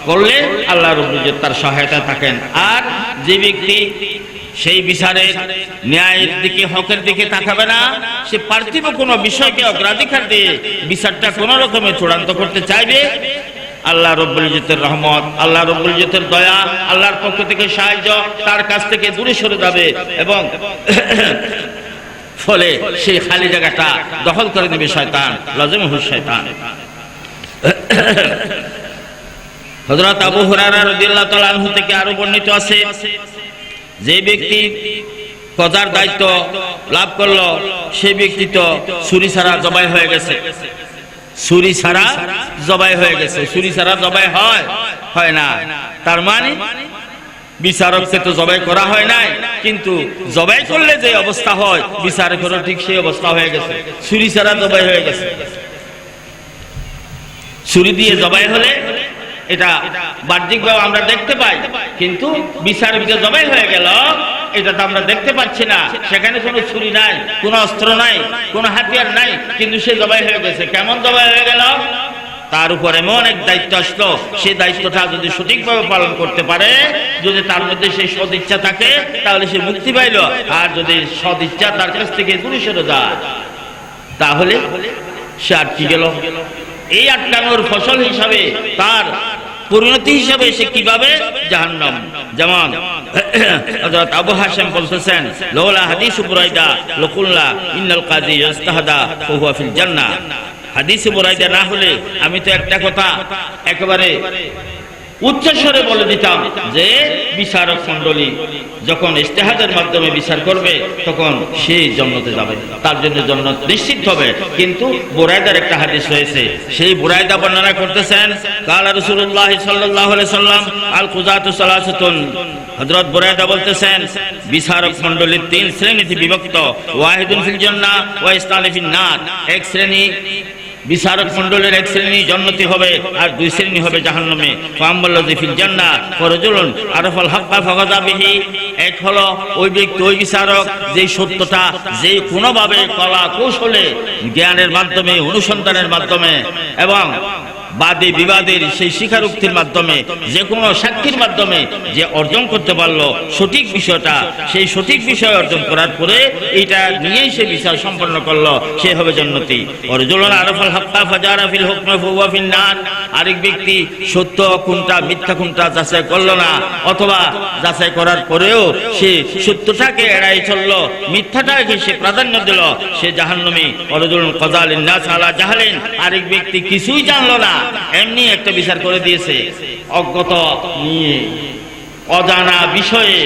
করলে আল্লাহ রাব্বুল ইজ্জত তার সহায়তা থাকেন। আর যে ব্যক্তি সেই বিচারের ন্যায়ের দিকে, হকের দিকে তাকাবে না, সে পার্থিব কোনো বিষয়কে অগ্রাধিকার দিয়ে বিচারটা কোনো রকমে চূড়ান্ত করতে চাইবে, আল্লাহ রাব্বুল ইজ্জতের রহমত, আল্লাহ রাব্বুল ইজ্জতের দয়া, আল্লাহর পক্ষ থেকে সাহায্য তার কাছ থেকে দূরে সরে যাবে এবং ফলে সেই খালি জায়গাটা দখল করে নেবে শয়তান, লাযিমহু শাইতান। হযরত আবু হুরায়রা রাদিয়াল্লাহু তাআলা আনহু থেকে আরো বর্ণিত আছে, যে ব্যক্তি কজার দায়িত্ব লাভ করলো সেই ব্যক্তি তো ছুরি ছাড়া জবাই হয়ে গেছে। ছুরি ছাড়া জবাই হয়ে গেছে। ছুরি ছাড়া জবাই হয় না। তার মানে বিচারককে তো জবাই করা হয় নাই, কিন্তু জবাই করলে যে অবস্থা হয় বিচারকেরও ঠিক সেই অবস্থা হয়ে গেছে। ছুরি ছাড়া জবাই হয়ে গেছে। ছুরি দিয়ে জবাই হলে এটা বাহ্যিকভাবে আমরা দেখতে পাই, কিন্তু বিচারক যে জবাই হয়ে গেল এটা তো আমরা দেখতে পাচ্ছি না। সেখানে কোনো ছুরি নাই, কোনো অস্ত্র নাই, কোনো হাতিয়ার নাই, কিন্তু সে জবাই হয়ে গেছে। কেমন জবাই হয়ে গেল? তার উপর এমন এক দায়িত্ব আসলো, সেই দায়িত্বটা যদি সঠিকভাবে পালন করতে পারে, যদি তার মধ্যে সেই সদিচ্ছা থাকে তাহলে সে মুক্তি পাইল। আর যদি সদিচ্ছা তার কাছ থেকে দূরে সরে যায় তাহলে সে আটকে গেল। এই আটকানোর ফসল হিসাবে তার পরিণতি হিসাবে সে কিভাবে জাহান্নাম। যেমন হযরত আবু হাশিম বলতেছেন, লাউলা হাদিস বুরাইদা লাকুল্লা ইন্নাল কাযী ইস্তাহাদা ফাহুয়া ফিল জান্নাহ। হাদিস বুরাইদা না হলে আমি তো একটা কথা একেবারে উচ্চস্বরে বলে দিতাম যে বিচারক মণ্ডলী যখন ইজতিহাদের মাধ্যমে বিচার করবে তখন সে জান্নাতে যাবে, তার জন্য জান্নাত নিশ্চিত হবে। কিন্তু বুরাইদার একটা হাদিস রয়েছে, সেই বুরাইদা বর্ণনা করতেছেন, কালা রাসূলুল্লাহ সাল্লাল্লাহু আলাইহি সাল্লাম আল কুযাতু সালাসাতুন। হযরত বুরাইদা বলতেছেন বিচারক মণ্ডলী তিন শ্রেণীতে বিভক্ত, ওয়াহিদুন ফিল জান্নাহ ওয়া ইসনানি ফিন নার। এক শ্রেণী বিচারক মণ্ডলের এক শ্রেণী জান্নাতি হবে আর দুই শ্রেণী হবে জাহান্নামে। ফাআম্মাল্লাযী ফিল জান্নাহ ফারাজুলুন আরাফাল হাক্কা ফাগাযা বিহি। এক হলো ওই ব্যক্তি, ওই বিচারক যে সত্যটা যে কোনোভাবে কলা কৌশলে জ্ঞানের মাধ্যমে, অনুসন্ধানের মাধ্যমে এবং বাদী বিবাদের সেই স্বীকারোক্তির মাধ্যমে, যে কোনো সাক্ষীর মাধ্যমে যে অর্জন করতে পারলো সঠিক বিষয়টা, সেই সঠিক বিষয় অর্জন করার পরে এইটা নিয়েই সে বিচার সম্পন্ন করলো, সে হবে জান্নাতি। ওয়ারাজুলুন আরাফাল হাক্কা ফাজারা ফিল হুকমি ফাহুয়া ফিন নার। আরেক ব্যক্তি সত্য কোনটা মিথ্যা কোনটা যাচাই করলো না, অথবা যাচাই করার পরেও সে সত্যটাকে এড়াই চললো, মিথ্যাটাকে সে প্রাধান্য দিল, সে জাহান্নামী। ওয়ারাজুলুন কাযা লিন-নাস আলা জাহলিন, আরেক ব্যক্তি কিছুই জানলো না, এমনি একটা বিচার করে দিয়েছে, অজ্ঞত নিয়ে অজানা বিষয়ে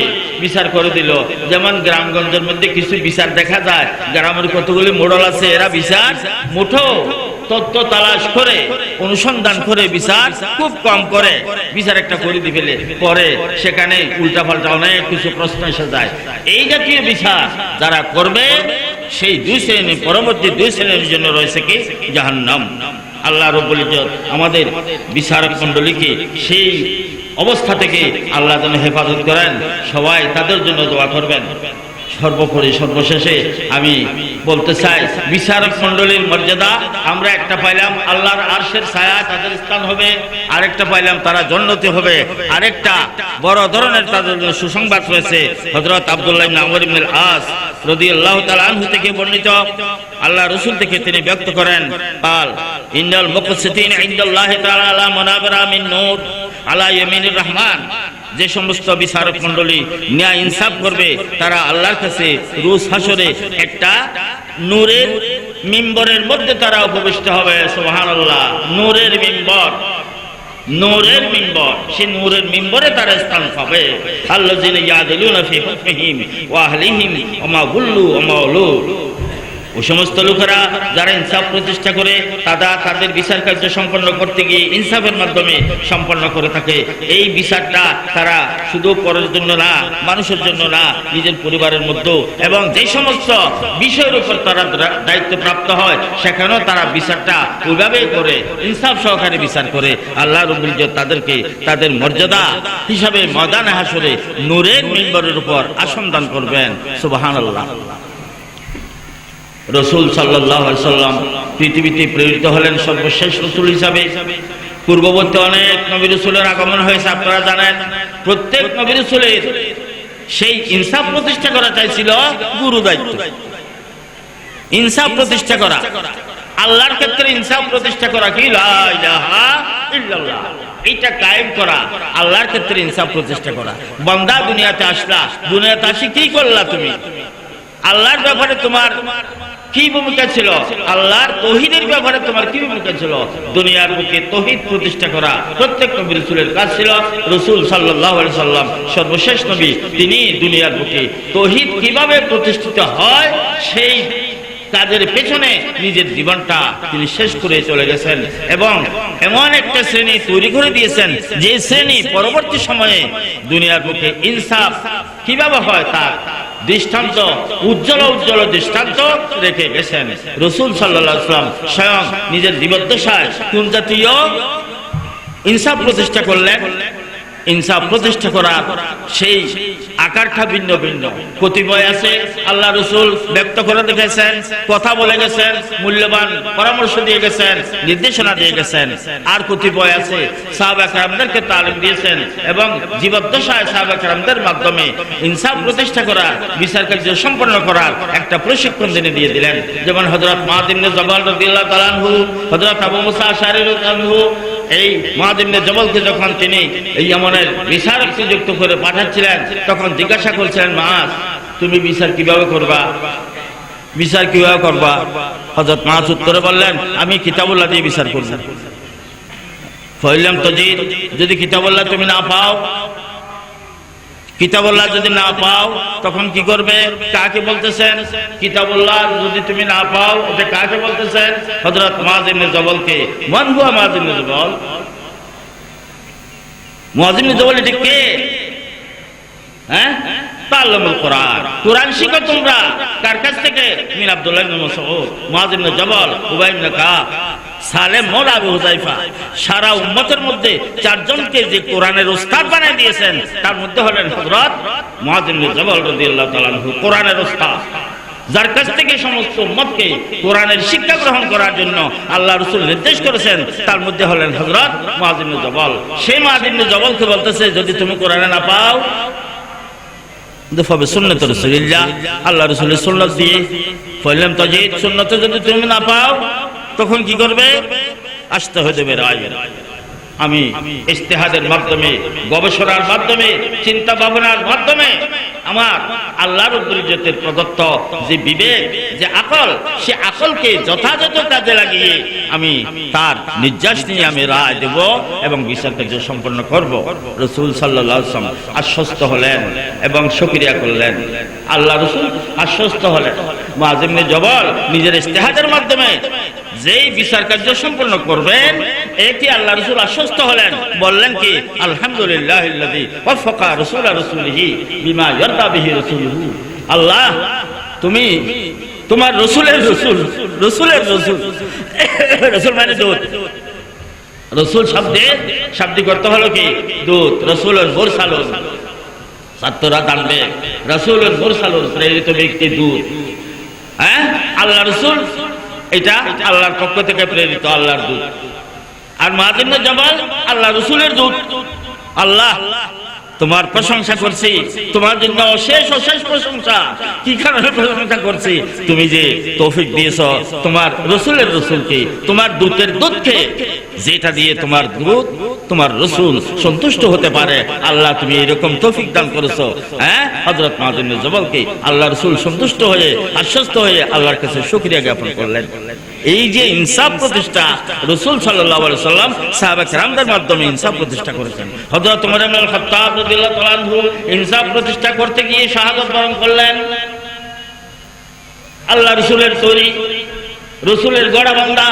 বিচার করে দিল। যেমন গ্রামগঞ্জের মধ্যে কিছু বিচার দেখা যায়, গ্রামের কতগুলি মোড়ল আছে, এরা বিচার মুঠো তত্ত্ব তালাশ করে অনুসন্ধান করে বিচার খুব কম করে, বিচার একটা করে দিয়ে ফেলে, পরে সেখানে উল্টাপাল্টা অনেক কিছু প্রশ্ন এসে যায়। এই জাতীয় বিচার যারা করবে সেই দুই শ্রেণী, পরবর্তী দুই শ্রেণীর জন্য রয়েছে কি জাহান্নাম। আল্লাহ রাব্বুল ইজ্জত আমাদের বিচারক মণ্ডলীকে সেই অবস্থা থেকে আল্লাহ যেন হেফাজত করেন, সবাই তাদের জন্য দোয়া করবেন। সর্বোপরি সর্বশেষে আমি বলতে চাই, বিচারক মণ্ডলীর মর্যাদা আমরা একটা পাইলাম আল্লাহর আরশের ছায়া তাদের স্থান হবে, আরেকটা পাইলাম তারা জান্নাতি হবে, আরেকটা বড় ধরনের তাদের জন্য সুসংবাদ রয়েছে। হযরত আব্দুল্লাহ ইবনে আমর ইবনে আল-আস রাদিয়াল্লাহু তাআলা আনহু থেকে বর্ণিত, আল্লাহ রাসূল থেকে তিনি ব্যক্ত করেন, قال ان المقسطين عند الله تعالى على منابر من نور على يمين الرحمن, যে সমস্ত বিচারক মণ্ডলী ন্যায় ইনসাফ করবে তারা আল্লাহর কাছে রোজ হাসরে একটা নূরের মিম্বরের মধ্যে তারা উপবিষ্ট হবে। সুবহানাল্লাহ, নূরের মিম্বর, নূরের মিম্বর, সেই নূরের মিম্বরে তারা স্থান পাবে। আল্লাযিনা ইয়াদিলুনা ফি হুকমিহিম ওয়া আহলিহিম ওয়া মা গুল্লু ওয়া মা উলু, ওই সমস্ত লোকেরা যারা ইনসাফ প্রতিষ্ঠা করে তারা তাদের বিচার কার্য সম্পন্ন করতে গিয়ে ইনসাফের মাধ্যমে সম্পন্ন করে থাকে। এই বিচারটা তারা শুধু পরের জন্য না, মানুষের জন্য না, নিজের পরিবারের মধ্যেও, এবং যে সমস্ত বিষয়ের উপর তারা দায়িত্ব প্রাপ্ত হয় সেখানেও তারা বিচারটা ওইভাবেই করে, ইনসাফ সহকারে বিচার করে। আল্লাহ রাব্বুল ইজ্জত তাদেরকে তাদের মর্যাদা হিসাবে ময়দানে হাসরে নূরের মিম্বরের উপর আসন দান করবেন। সুবহানাল্লাহ। রাসূল সাল্লাল্লাহু আলাইহি সাল্লাম পৃথিবীতে প্রেরিত হলেন সর্বশেষ রাসূল হিসাবে। পূর্ববর্তী অনেক নবী রাসূলের আগমন হয়েছে, আপনারা জানেন। প্রত্যেক নবী রাসূলের সেই ইনসাফ প্রতিষ্ঠা করা চাইছিল গুরু দায়িত্ব, ইনসাফ প্রতিষ্ঠা করা, আল্লাহর ক্ষেত্রে ইনসাফ প্রতিষ্ঠা করা কি লা ইলাহা ইল্লাল্লাহ, এটা কায়েম করা, আল্লাহর ক্ষেত্রে ইনসাফ প্রতিষ্ঠা করা। বান্দা দুনিয়াতে আসলা, দুনিয়াতে আসি কি করলা তুমি? আল্লাহর ব্যাপারে তোমার কি ভূমিকা ছিল? আল্লাহর তাওহীদের ব্যাপারে তোমার কি ভূমিকা ছিল? দুনিয়ার বুকে তাওহীদ প্রতিষ্ঠা করা প্রত্যেক নবী রাসূলের কাজ ছিল। রাসূল সাল্লাল্লাহু আলাইহি সাল্লাম সর্বশেষ নবী, তিনি দুনিয়ার বুকে তাওহীদ কিভাবে প্রতিষ্ঠিত হয় সেই কাজের পেছনে নিজের জীবনটা তিনি শেষ করে চলে গেছেন, এবং এমন একটা শ্রেণী তৈরি করে দিয়েছেন যে শ্রেণী পরবর্তী সময়ে দুনিয়ার বুকে ইনসাফ কিভাবে হয় তার দৃষ্টান্ত, উজ্জ্বল উজ্জ্বল দৃষ্টান্ত রেখে গেছেন। রাসূল সাল্লাল্লাহু আলাইহি ওয়াসাল্লাম স্বয়ং নিজের জীবদ্দশায় কোন জাতীয় ইনসাফ প্রতিষ্ঠা করলেন? ইনসাফ প্রতিষ্ঠা করার সেই আকারটা ভিন্ন ভিন্ন। কতিপয় আছে আল্লাহ রাসূল ব্যক্ত করে দেখেছেন, কথা বলে গেছেন, মূল্যবান পরামর্শ দিয়ে গেছেন, নির্দেশনা দিয়ে গেছেন। আর কতিপয় আছে সাহাবা কেরামদেরকে তালিম দিয়েছেন এবং জীবদ্দশায় সাহাবা কেরামদের মাধ্যমে ইনসাফ প্রতিষ্ঠা করার, বিচার কার্য সম্পন্ন করার একটা প্রশিক্ষণ দিয়ে দিলেন। যেমন হযরত মুআয ইবনে জাবাল রাদিয়াল্লাহু তাআলা আনহু, হযরত আবু মুসা আশআরী রাদিয়াল্লাহু আনহু, এই মুআয ইবনে জাবালকে যখন তিনি এই ইয়ামানের বিচারক নিযুক্ত করে পাঠাচ্ছিলেন, তখন জিজ্ঞাসা করছিলেন, মুআয তুমি বিচার কিভাবে করবা? বিচার কিভাবে করবা? হযরত মুআয উত্তরে বললেন, আমি কিতাবুল্লাহ দিয়ে বিচার করব। ফাইলাম তাজিদ, যদি কিতাবুল্লাহ তুমি না পাও, কিতাবুল্লাহ যদি না পাও তখন কি করবে? কাকে বলতেছেন? কিতাবুল্লাহ যদি তুমি না পাও, এটা কাকে বলতেছেন? হযরত মুআয ইবনে জাবালকে। মান হুয়া মুআয ইবনে জাবাল? মুআয ইবনে জাবাল এটা কে? হ্যাঁ, তাআল্লামুল কোরআন, কোরআন শিখো তোমরা। কার কাছ থেকে? মিন আব্দুল্লাহ ইবনে মাসউদ, মুআয ইবনে জাবাল, উবাই ইবনে কাব, সালেম মওলা আবু হুযায়ফা। সারা উম্মতের মধ্যে চারজনকে যে কোরআনের উস্তাদ বানিয়ে দিয়েছেন তার মধ্যে হলেন হযরত মুআয ইবনে জাবাল রাদিয়াল্লাহু তাআলা আনহু, কোরআনের উস্তাদ, যার কাছ থেকে সমস্ত উম্মতকে কোরআনের শিক্ষা গ্রহণ করার জন্য আল্লাহ রাসূল নির্দেশ করেছেন, তার মধ্যে হলেন হযরত মুআয ইবনে জাবাল। সেই মুআয ইবনে জাবালকে বলতেছে, যদি তুমি কোরআনে না পাও দফাবে সুন্নাত রাসূলুল্লাহ, আল্লাহ রাসূলের সুন্নাত দিয়ে। ফাইলাম তাজিদ, সুন্নাতে যদি তুমি না পাও তখন কি করবে? আসতে হবে বেরায়। আমি ইজতিহাদের মাধ্যমে, গবেষণার মাধ্যমে, চিন্তা ভাবনার মাধ্যমে আমার আল্লাহর রাব্বুল ইজ্জতের প্রদত্ত যে বিবেক, যে আকল, সে আকলকে যথাযথ কাজে লাগিয়ে আমি তার নির্যাস নিয়ে আমি রায় দেব এবং বিচার কার্য সম্পন্ন করব। রাসূল সাল্লাল্লাহু আলাইহি ওয়াসাল্লাম আশ্বস্ত হলেন এবং শুকরিয়া করলেন। আল্লাহ রাসূল আশ্বস্ত হলেন। মুআয ইবনে জবাল নিজের ইজতিহাদের মাধ্যমে যেই বিচার কার্য সম্পন্ন করবেন, এটি আল্লাহ রাসূল আশ্বস্ত হলেন। বললেন কি, আলহামদুলিল্লাহিল্লাযী ওয়াফাকা রাসূলা রাসূলিহি বিমা ইয়ারদা বিহি রাসূলুহু। আল্লাহ, তুমি তোমার রাসূলের রাসূল, রাসূলের রাসূল, রাসূল মানে দূত। রাসূল শাব্দিক অর্থ হলো কি দূত। রাসূলুল মুরসালুন, ছাত্ররা জানবে, রাসূলুল মুরসালুন প্রেরিত ব্যক্তি, দূত। হ্যাঁ, আল্লাহ রাসূল এটা আল্লাহর পক্ষ থেকে প্রেরিত, আল্লাহর দূত। আর মুআয ইবনে জবাল আল্লাহ রাসূলের দূত। আল্লাহ, তোমার প্রশংসা করছি, তোমার জন্য অশেষ অশেষ প্রশংসা। কি কারণে প্রশংসা করছি? তুমি যে তৌফিক দিয়েছো তোমার রাসূলের রাসূলকে, তোমার দূতের দূতকে, যেটা দিয়ে তোমার দূত, তোমার রাসূল সন্তুষ্ট হতে পারে। আল্লাহ, তুমি এরকম তৌফিক দান করেছো। হ্যাঁ, হযরত মুআয ইবনে জবালকে আল্লাহ রাসূল সন্তুষ্ট হয়ে, আশ্বস্ত হয়ে আল্লাহর কাছে শুকরিয়া জ্ঞাপন করলেন। এই যে ইনসাফ প্রতিষ্ঠা, রাসূল সাল্লাল্লাহু আলাইহি ওয়াসাল্লাম সাহাবা কেরামদের মাধ্যমে ইনসাফ প্রতিষ্ঠা করেছেন। হযরত ওমর ইবনে আল খাত্তাব রাদিয়াল্লাহু তাআলা আনহু ইনসাফ প্রতিষ্ঠা করতে গিয়ে শাহাদাত বরণ করলেন। আল্লাহ রাসূলের তৈরি, রাসূলের গড়া বান্দা।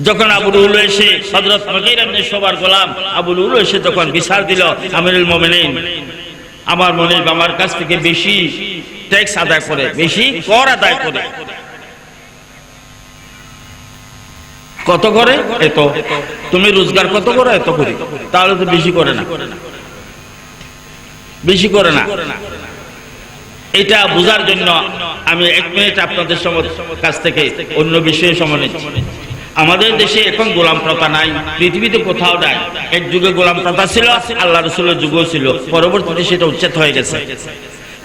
যখন আবু লুলু এসে, হযরত মুগীরা ইবনে শুবার গোলাম আবু লুলু এসে যখন বিচার দিল, আমিরুল মুমিনিন আমার মনিব আমার কাছ থেকে বেশি ট্যাক্স আদায় করে, বেশি কর আদায় করে। কত করে? এত। তুমি রোজগার কত করো? এত করি। তাহলে তো বেশি করে না, বেশি করে না। এটা বোঝার জন্য আমি 1 মিনিট আপনাদের কাছ থেকে অন্য বিষয়ে সময় নিচ্ছি। আমাদের দেশে এখন গোলাম প্রথা নাই, পৃথিবীতে কোথাও নাই। এক যুগে গোলাম প্রথা ছিল, আল্লাহ রাসূলের যুগও ছিল, পরবর্তীতে সেটা উচ্ছেদ হয়ে গেছে।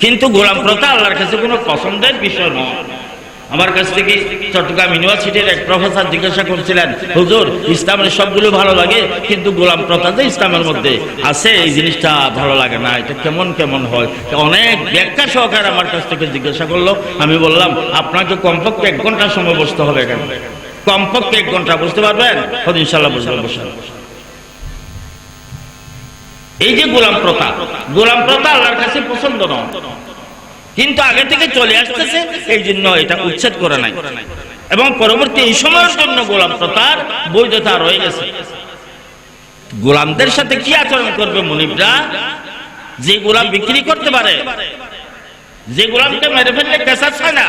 কিন্তু গোলাম প্রথা আল্লাহর কাছে কোনো পছন্দের বিষয় নয়। আমার কাছ থেকে চট্টগ্রাম ইউনিভার্সিটির এক প্রফেসর জিজ্ঞাসা করছিলেন, হুজুর, ইসলামের সবগুলো ভালো লাগে, কিন্তু গোলাম প্রথা যে ইসলামের মধ্যে আছে এই জিনিসটা ভালো লাগে না, এটা কেমন কেমন হয়। অনেক ব্যাখ্যা সহকারে আমার কাছ থেকে জিজ্ঞাসা করলো। আমি বললাম, আপনাকে কমপক্ষে 1 ঘন্টা সময় বসতে হবে। কেন? কমপক্ষে 1 ঘন্টা বুঝতে পারবেন? ইনশাআল্লাহ বুঝতে পারবেন। এই যে গোলাম প্রথা, গোলাম প্রথা আল্লাহর কাছে পছন্দ নয়, কিন্তু আগে থেকে চলে আসতেছে, এই জন্য এটা উচ্ছেদ করে নাই। এবং পরবর্তী এই সময়ের জন্য গোলাম প্রথার বৈধতা রয়ে গেছে। গোলামদের সাথে কি আচরণ করবে মুনিবরা? যে গোলাম বিক্রি করতে পারে, যে গোলামকে মেরে ফেললে কেসাস হয় না,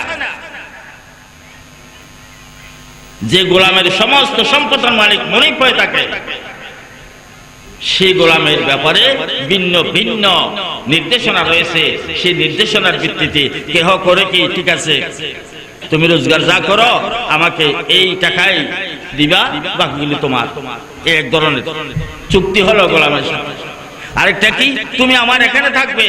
যে গোলামের সমস্ত সম্পদের মালিক মুনিব হয়ে থাকে, সেই গোলামের ব্যাপারে ভিন্ন ভিন্ন নির্দেশনা রয়েছে। সেই নির্দেশনার ভিত্তিতে কেহ করে কি, ঠিক আছে তুমি রোজগার যা করো আমাকে এই টাকায় দিবা, বাকিগুলি তোমার। এক ধরনের চুক্তি হলো গোলামের সাথে। আরেকটা কি, তুমি আমার এখানে থাকবে,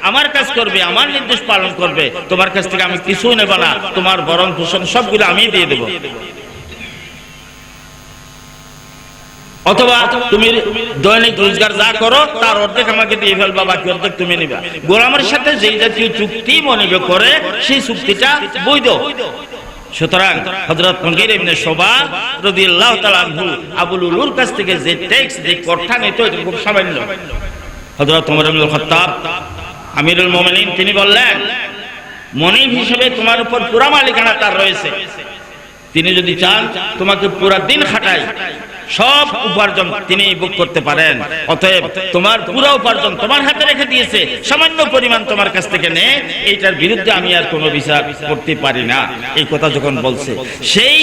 আমার কাজ করবে, আমার নির্দেশ পালন করবে, তোমার কাছ থেকে আমি কিছুই নেব না, তোমার ভরণ পোষণ সবগুলো আমি দিয়ে দেবো। অথবা তুমি দৈনিক রোজগার যা করো তার অর্ধেক আমাকে দিয়ে ফেলবা, বাকি অর্ধেক তুমি নিবা। গোলামের সাথে যেই জাতীয় চুক্তি মনিব করে সেই চুক্তিটা বৈধ। সুতরাং হযরত মুগীরা ইবনে শুবা রাদিয়াল্লাহু তাআলা আনহু আবু লুলুর কাছ থেকে যে ট্যাক্স, যে করটা নিত, এটা খুব সামান্য। হযরত ওমর ইবনে খাত্তাব আমিরুল মুমিনিন তিনি বললেন, মনিব হিসেবে তোমার উপর পুরা মালিকানা তার রয়েছে। তিনি যদি চান তোমাকে পুরা দিন খাটাই, সব উপার্জন তিনি ভোগ করতে পারেন। অতএব তোমার পুরো উপার্জন তোমার হাতে রেখে দিয়েছে, সামান্য পরিমাণ তোমার কাছ থেকে নে, এইটার বিরুদ্ধে আমি আর কোনো বিচার করতে পারি না। এই কথা যখন বলছে, সেই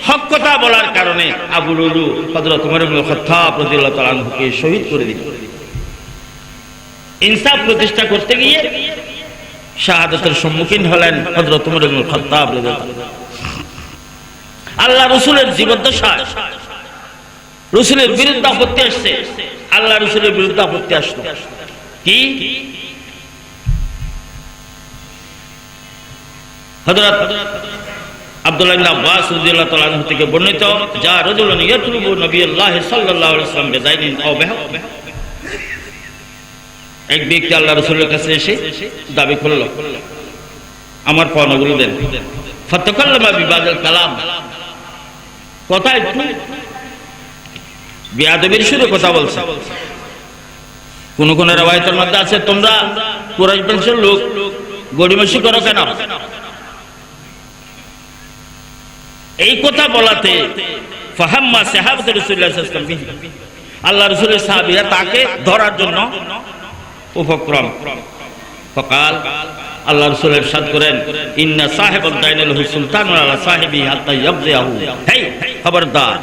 হক কথা বলার কারণে আবু লুলু হযরত ওমর ইবনে খাত্তাব রাদিয়াল্লাহু তাআলা আনহুকে শহীদ করে দিল। ইনসাফ প্রতিষ্ঠা করতে গিয়ে শাহাদাতের সম্মুখীন হলেন হযরত ওমর ইবনে খাত্তাব রাদিয়াল্লাহু তাআলা। আল্লাহ রাসূলের জীবদ্দশায় রাসূলের বিরুদ্ধে আপত্তি আসছে, আল্লাহ রাসূলের বিরুদ্ধে আপত্তি আসলো। কি? হযরত আব্দুল্লাহ ইবনে আব্বাস রাদিয়াল্লাহু তাআলা আনহু থেকে বর্ণিত, যা রাজুলুন ইয়াতলুবু নবিয়াল্লাহ সাল্লাল্লাহু আলাইহি ওয়াসাল্লাম বিযাইনিন আও বিহক, এক ব্যক্তি আল্লাহ রাসূলের কাছে এসে দাবি করল, আমার পাওনাগুলো দেন। ফাতাকাল্লামা বিবাদিল কালাম, কথা একটু বেয়াদবির সুরে কথা বলছে। কোন কোন রওয়ায়াতের মধ্যে আছে, তোমরা কুরাইশ বংশের লোক গড়িমসি করো কেন? এই কথা বলাতে ফাহাম্মা সাহাবায়ে রাসূলুল্লাহ সাল্লাল্লাহু আলাইহি ওয়াসাল্লাম, আল্লাহ রাসূলের সাহাবীরা তাকে ধরার জন্য উপক্রম। ফাকাল, আল্লাহ রাসূল ইরশাদ করেন, ইন্না সাহিবাদ দাইন লাহু সুলতানুন আলা সাহিবি হাত্তা ইয়াবজিহু, হেই খবরদার,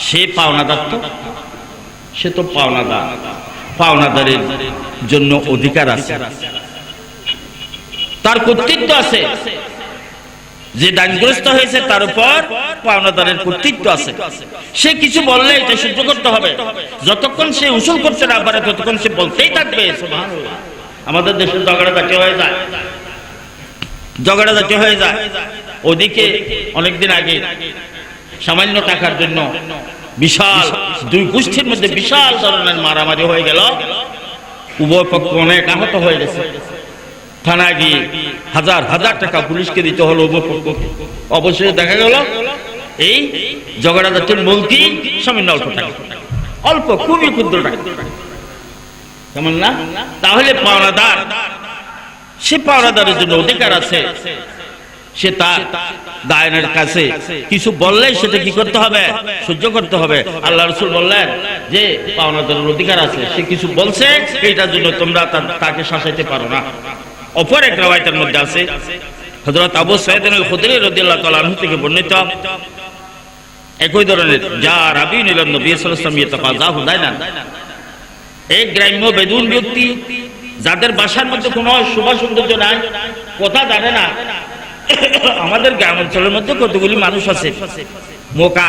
সে পাওনাদার, তো সে তো পাওনাদার, পাওনাদারের জন্য অধিকার আছে, তার কর্তৃত্ব আছে। যে দানগ্রস্ত হয়েছে তার উপর পাওনাদারের কর্তৃত্ব আছে। সে কিছু বললে এটা সহ্য করতে হবে, যতক্ষণ সে উসুল করতে না পারে ততক্ষণ সে বলতেই থাকবে। সুবহানাল্লাহ। আমাদের দেশে ঝগড়াঝাটি হয়ে যায়, ঝগড়াঝাটি হয়ে যায়। ওদিকে অনেকদিন আগে সামান্য টাকার জন্য বিশাল দুই গোষ্ঠীর মধ্যে বিশাল ধরনের মারামারি হয়ে গেল, উভয় পক্ষ অনেক আহত হয়ে গেছে। থানায় গিয়ে হাজার হাজার টাকা পুলিশকে দিতে হলো উভয় পক্ষকে। অবশেষে দেখা গেল এই ঝগড়াঝাটির মূল কি? সামান্য অল্প টাকা, অল্প, খুবই ক্ষুদ্র টাকা, কেমন না? তাহলে পাওনাদার, সে পাওনাদারের জন্য অধিকার আছে। সে তার দায়নের কাছে কিছু বললে সেটা কি করতে হবে? সহ্য করতে হবে। আল্লাহ রাসূল বললেন যে পাওনাদারের অধিকার আছে, সে কিছু বলছে, এইটার জন্য তোমরা তাকে শাসাইতে পারো না। অপর এক রওয়ায়াতের মধ্যে আছে, হযরত আবু সাঈদ আল খুদরি রাদিয়াল্লাহু তাআলা আনহু থেকে বর্ণিত, একই ধরনের, যা রাবিন ইলা নবী সাল্লাল্লাহু আলাইহি ওয়াসাল্লাম ইয়াতাকাযাহু দাইনান, এক গ্রাম্য বেদুইন ব্যক্তি যাদের বাসার মধ্যে কোনো শোভা সৌন্দর্য নাই, কথা জানে না। আমাদের গ্রাম অঞ্চলের মধ্যে কতগুলি মানুষ আছে মোটা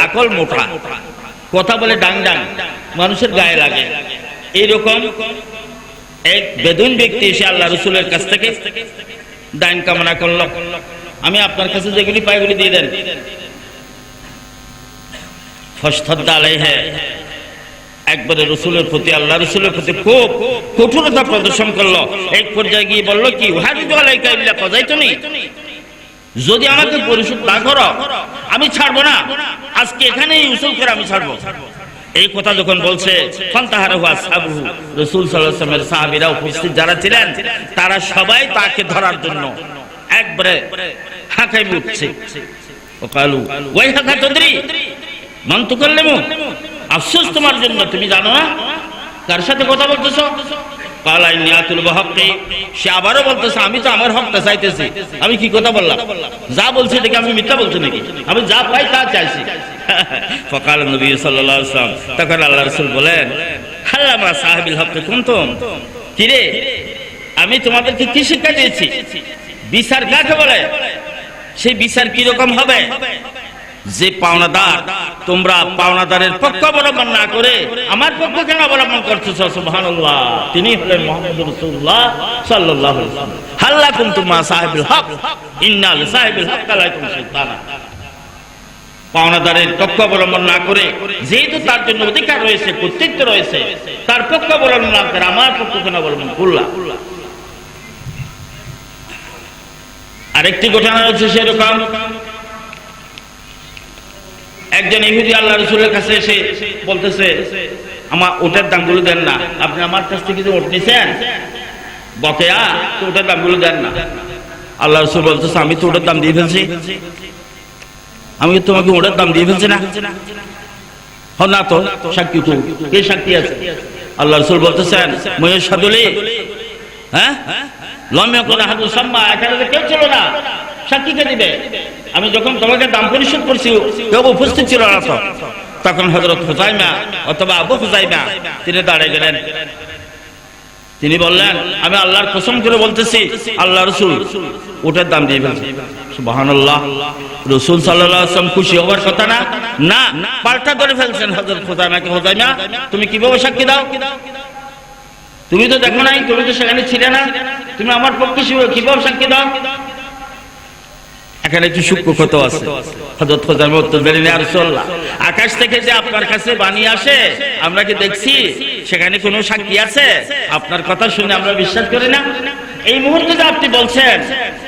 আকল মোটা, কথা বলে ডাং ডাং, মানুষের গায়ে লাগে। এইরকম এক বেদুইন ব্যক্তি এসে আল্লাহ রাসূলের কাছ থেকে দান কামনা করল, আমি আপনার কাছে যেগুলি পাই এগুলি দিয়ে দেন। ফাশতাদ্দা আলাইহি, একবারে রসুলের প্রতি, আল্লাহ রসুলের প্রতি খুব কঠোরতা প্রদর্শন করলো। এক পর্যায়ে গিয়ে বলল কি, ওয়াহাদিদু আলাইকা ইল্লা কাযাইতুনি, যদি আমাকে পরিশোধ না করো আমি ছাড়বো না, আজকে এখানেই উসুল করে আমি ছাড়বো। এই কথা যখন বলছে, ফান্তাহারাহু আসহাবুহু, রাসূল সাল্লাল্লাহু আলাইহি ওয়াসাল্লামের সাহাবীরা উপস্থিত যারা ছিলেন তারা সবাই তাকে ধরার জন্য একবারে হাঁকাই উঠছে। ওয়াকালু ওয়াইহাকা তাদরি মান তুকাল্লিমু, আফসোস তোমার জন্য, তুমি জানো না কার সাথে কথা বলতেছো? কালা ইন্নী আতুলু হক্কি, সে আবারও বলতেছে, আমি তো আমার হকটা চাইতেছি, আমি কি কথা বললাম? যা বলছি দেখে আমি মিথ্যা বলছি নাকি? আমি যা পাই তা চাইছি। ফাকাল নবী সাল্লাল্লাহু আলাইহি ওয়াসাল্লাম, তখন আল্লাহ রাসূল বলেন, হাল্লামা সাহিবিল হক্কি কুনতুম, কি রে, আমি তোমাদেরকে কি শিক্ষা দিয়েছি? বিচার কাকে বলে? সেই বিচার কি রকম হবে? যে পাওনাদার, তোমরা পাওনাদারের পক্ষ অবলম্বন না করে আমার পক্ষ কেন অবলম্বন করতেছ? সুবহানাল্লাহ। তিনি হলেন মুহাম্মদুর রাসূলুল্লাহ সাল্লাল্লাহু আলাইহি ওয়াসাল্লাম। হাল্লা কুনতুম মা সাহিবিল হক ইন্না লিসাহিবিল হক আলাইকুম শাইতানা, পাওনাদারের পক্ষ অবলম্বন না করে, যেহেতু তার জন্য অধিকার রয়েছে, কর্তৃত্ব রয়েছে, তার পক্ষ অবলম্বন না করে আমার পক্ষ কেন অবলম্বন করলা? আরেকটি ঘটনা হচ্ছে সেরকম, একজন ইহুদি আল্লাহ রাসূলের কাছে এসে বলতেছে, আমার ওটার দামগুলো দেন না, আপনি আমার কাছ থেকে কিছু ওট নিছেন বকেয়া, তো ওটার দামগুলো দেন না। আল্লাহ রাসূল বলতেছে, আমি তো ওটার দাম দিয়ে ফেলছি, আমি তোমাকে ওটার দাম দিয়ে ফেলছি না। না তো, সাক্ষী তো, কে সাক্ষী আছে? আল্লাহ রাসূল বলতেছেন, মুয়াশহাদু লি, হ্যাঁ লাম ইয়াকুন আহাদু সাম্মা, এখানে কেউ ছিল না, সাক্ষী কে দিবে? আমি যখন তোমাকে দাম পরিশোধ করছি কেউ উপস্থিত ছিল না। তো তখন হযরত হুযাইমা অথবা আবু হুযাইমা তিনি দাঁড়িয়ে গেলেন, তিনি বললেন, আমি আল্লাহর কসম করে বলতেছি আল্লাহ রাসূল ওটার দাম দিয়ে ফেলছে। সুবহানাল্লাহ। রাসূল সাল্লাল্লাহু আলাইহি ওয়াসাল্লাম খুশি হওয়ার কথা না, না, পাল্টা করে ফেলছেন হযরত হুযাইমাকে, হুযাইমা তুমি কিভাবে সাক্ষী দাও? তুমি তো দেখো নাই, তুমি তো সেখানে ছিলে না, তুমি আমার পক্ষে কিভাবে সাক্ষী দাও? এখানে একটু সূক্ষ্ম কত আছে। হযরত খোজাইমা উত্তর দিলেন, ইয়া রাসূলুল্লাহ, আকাশ থেকে যে আপনার কাছে বাণী আসে আমরা কি দেখছি সেখানে কোনো সাক্ষী আছে? আপনার কথা শুনে আমরা বিশ্বাস করি না। এই মুহূর্তে যে আপনি বলছেন,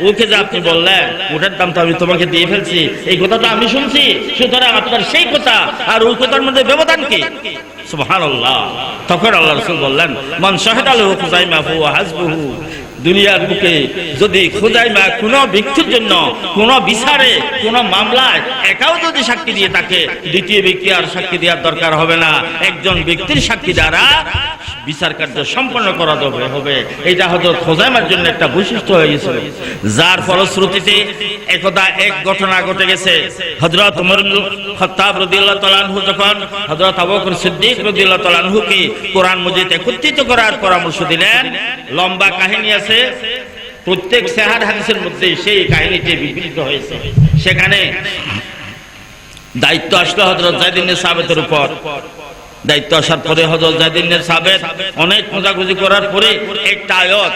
ওকে যে আপনি বললেন ওটার দাম তো আমি তোমাকে দিয়ে ফেলছি, এই কথাটা আমি শুনছি, সুতরাং আপনার সেই কথা আর ওই কথার মধ্যে ব্যবধান কি? সুবহানাল্লাহ। তখন আল্লাহ রাসূল বললেন, মান শাহাদা লাহু খুজাইমা ফাহুয়া হাসবুহু। দুনিয়ার বুকে যদি খুজাইমা কোনো ব্যক্তির জন্য কোনো বিচারে কোনো মামলায় একাও যদি সাক্ষী দিয়ে থাকে, দ্বিতীয় ব্যক্তি আর সাক্ষী দেওয়ার দরকার হবে না। একজন ব্যক্তির সাক্ষী দ্বারা বিচার কার্য সম্পন্ন করা হবে। এটা হযরত খুজাইমার জন্য একটা বৈশিষ্ট্য হয়ে গেছিল, যার ফলশ্রুতিতে একদা এক ঘটনা ঘটে গেছে। হযরত ওমর ইবনে খাত্তাব রাদিয়াল্লাহু তাআলা আনহু যখন হযরত আবু বকর সিদ্দিক রাদিয়াল্লাহু তাআলা আনহুকে কোরআন মজিদ একত্রিত করার পরামর্শ দিলেন, লম্বা কাহিনী আছে, প্রত্যেক সহিহ হাদিসের মধ্যে সেই কাহিনীটি বিবৃত হয়েছে। সেখানে দায়িত্ব আসলো হযরত যায়েদ ইবনে সাবিতের উপর। দায়িত্ব আসার পরে হযরত যায়েদ ইবনে সাবিত অনেক খোঁজাখুঁজি করার পরে একটা আয়াত,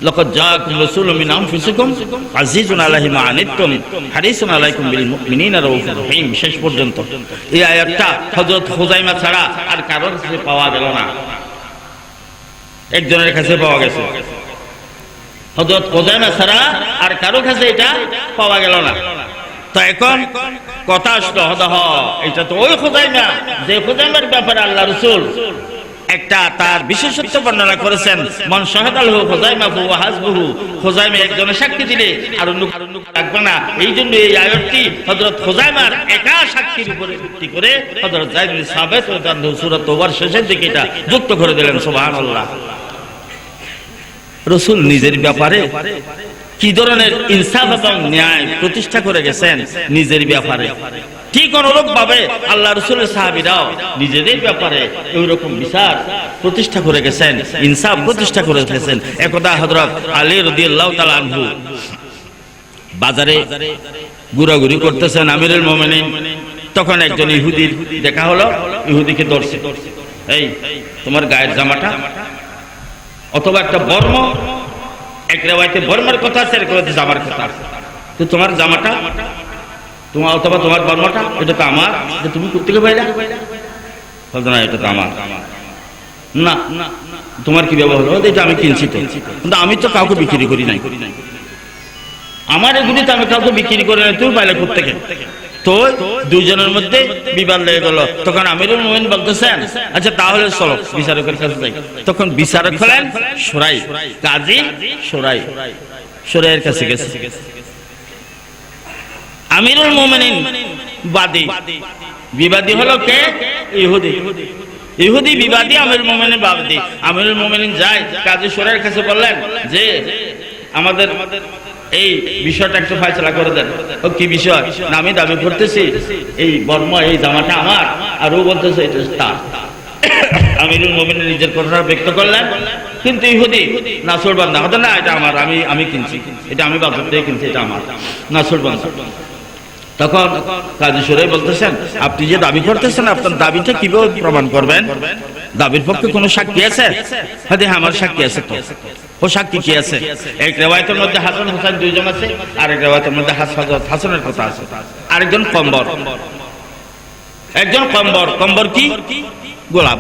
লাকাদ জাআকুম রাসূলুম মিন আনফুসিকুম আজিজুন আলাইহি মা আনিতুম হারিসুন আলাইকুম বিল মুমিনিনা রাউফুর রহিম, শেষ পর্যন্ত এই আয়াতটা হযরত খুজাইমা ছাড়া আর কারোর কাছে পাওয়া গেল না, একজনের কাছে পাওয়া গেছে। হযরত খুজাইমা ছাড়া আর কারো কাছে এটা পাওয়া গেল না। তো এখন কথা আসলো, এটা তো ওই খুজাইমা যে খুজাইমার ব্যাপারে আল্লাহ রাসূল একটা তার বিশেষত্ব বর্ণনা করেছেন, মান শাহাদা লাহু খুজাইমা ফাহুয়া হাসবুহু। খুজাইমা একজনের সাক্ষী দিলে আর অন্য লাগবে না। এই জন্য এই আয়াতটি হযরত খুজাইমার একা সাক্ষীর উপরে ভিত্তি করে হযরত যায়েদ ইবনে সাবিত রাদিয়াল্লাহু আনহু সূরা তাওবার শেষের দিকে এটা যুক্ত করে দিলেন। সুবহানাল্লাহ। রাসূল নিজের ব্যাপারে কি ধরনের ইনসাফ এবং ন্যায় প্রতিষ্ঠা করে গেছেন নিজের ব্যাপারে, ঠিক অনুরূপ ভাবে আল্লাহ রাসূলের সাহাবীরাও নিজেদের ব্যাপারে এইরকম বিচার প্রতিষ্ঠা করে গেছেন, ইনসাফ প্রতিষ্ঠা করে গেছেন। একদা হযরত আলী রাদিয়াল্লাহু তাআলা আনহু বাজারে ঘোরাঘুরি করতেছেন, আমিরুল মুমিনিন। তখন একজন ইহুদির দেখা হলো, ইহুদিকে ধরছে, এই তোমার গায়ের জামাটা অথবা একটা বর্ম, এক রিওয়ায়াতে বর্মের কথা আছে, এক রিওয়ায়াতে জামার কথা আছে, তো তোমার জামাটা তোমার অথবা তোমার বর্মটা এটা তো আমার, তুমি কোত্থেকে পাইলা? বলতো না এটা তো আমার। না তোমার কি ব্যবহার হলো? এটা আমি কিনছি তো, কিন্তু আমি তো কাউকে বিক্রি করি নাই, আমার এগুলি তো আমি কাউকে বিক্রি করে নাই, তুমি পাইলে কোত্থেকে? তো দুইজনের মধ্যে বিবাদ লেগে গেল। তখন আমিরুল মুমিনিন বলতেছেন, আচ্ছা তাহলে চলো বিচারকের কাছে যাই। তখন বিচারক হলেন শুরাই, কাজী শুরাই, শুরাইয়ের কাছে গেছে। আমিরুল মুমিনিন বাদী, বিবাদী হলো কে? ইহুদি। ইহুদি বিবাদী, আমিরুল মুমিনিন বাদী। আমিরুল মুমিনিন যায় কাজী শুরাইয়ের কাছে, বললেন যে আমাদের এই বিষয়টা একটু ফয়সালা করে দেন। ও কি বিষয়? না আমি দাবি করতেছি এই বর্ম এই জামাটা আমার, আর ও বলতেছে এটা তার। আমিরুল মুমিনিন নিজের কথা ব্যক্ত করলেন, কিন্তু ইহুদি নাছরবান্দা, হতো না এটা আমার, আমি কিনছি, এটা আমি বাজার থেকে কিনছি, এটা আমার, নাছরবান্দা। তখন কাজী শুরাই বলতেছেন, আপনি যে দাবি করতেছেন আপনার দাবিটা কিভাবে প্রমাণ করবেন? দাবির পক্ষে কোনো সাক্ষী আছে? হ্যাঁ আমার সাক্ষী আছে। তো ও সাক্ষী কি আছে? এক রিওয়ায়াতের মধ্যে হাসান হুসাইন দুইজন আছে, আর এক রিওয়ায়াতের মধ্যে হযরত হাসানের কথা আছে, আরেকজন কম্বর, একজন কম্বর। কম্বর কি? গোলাপ।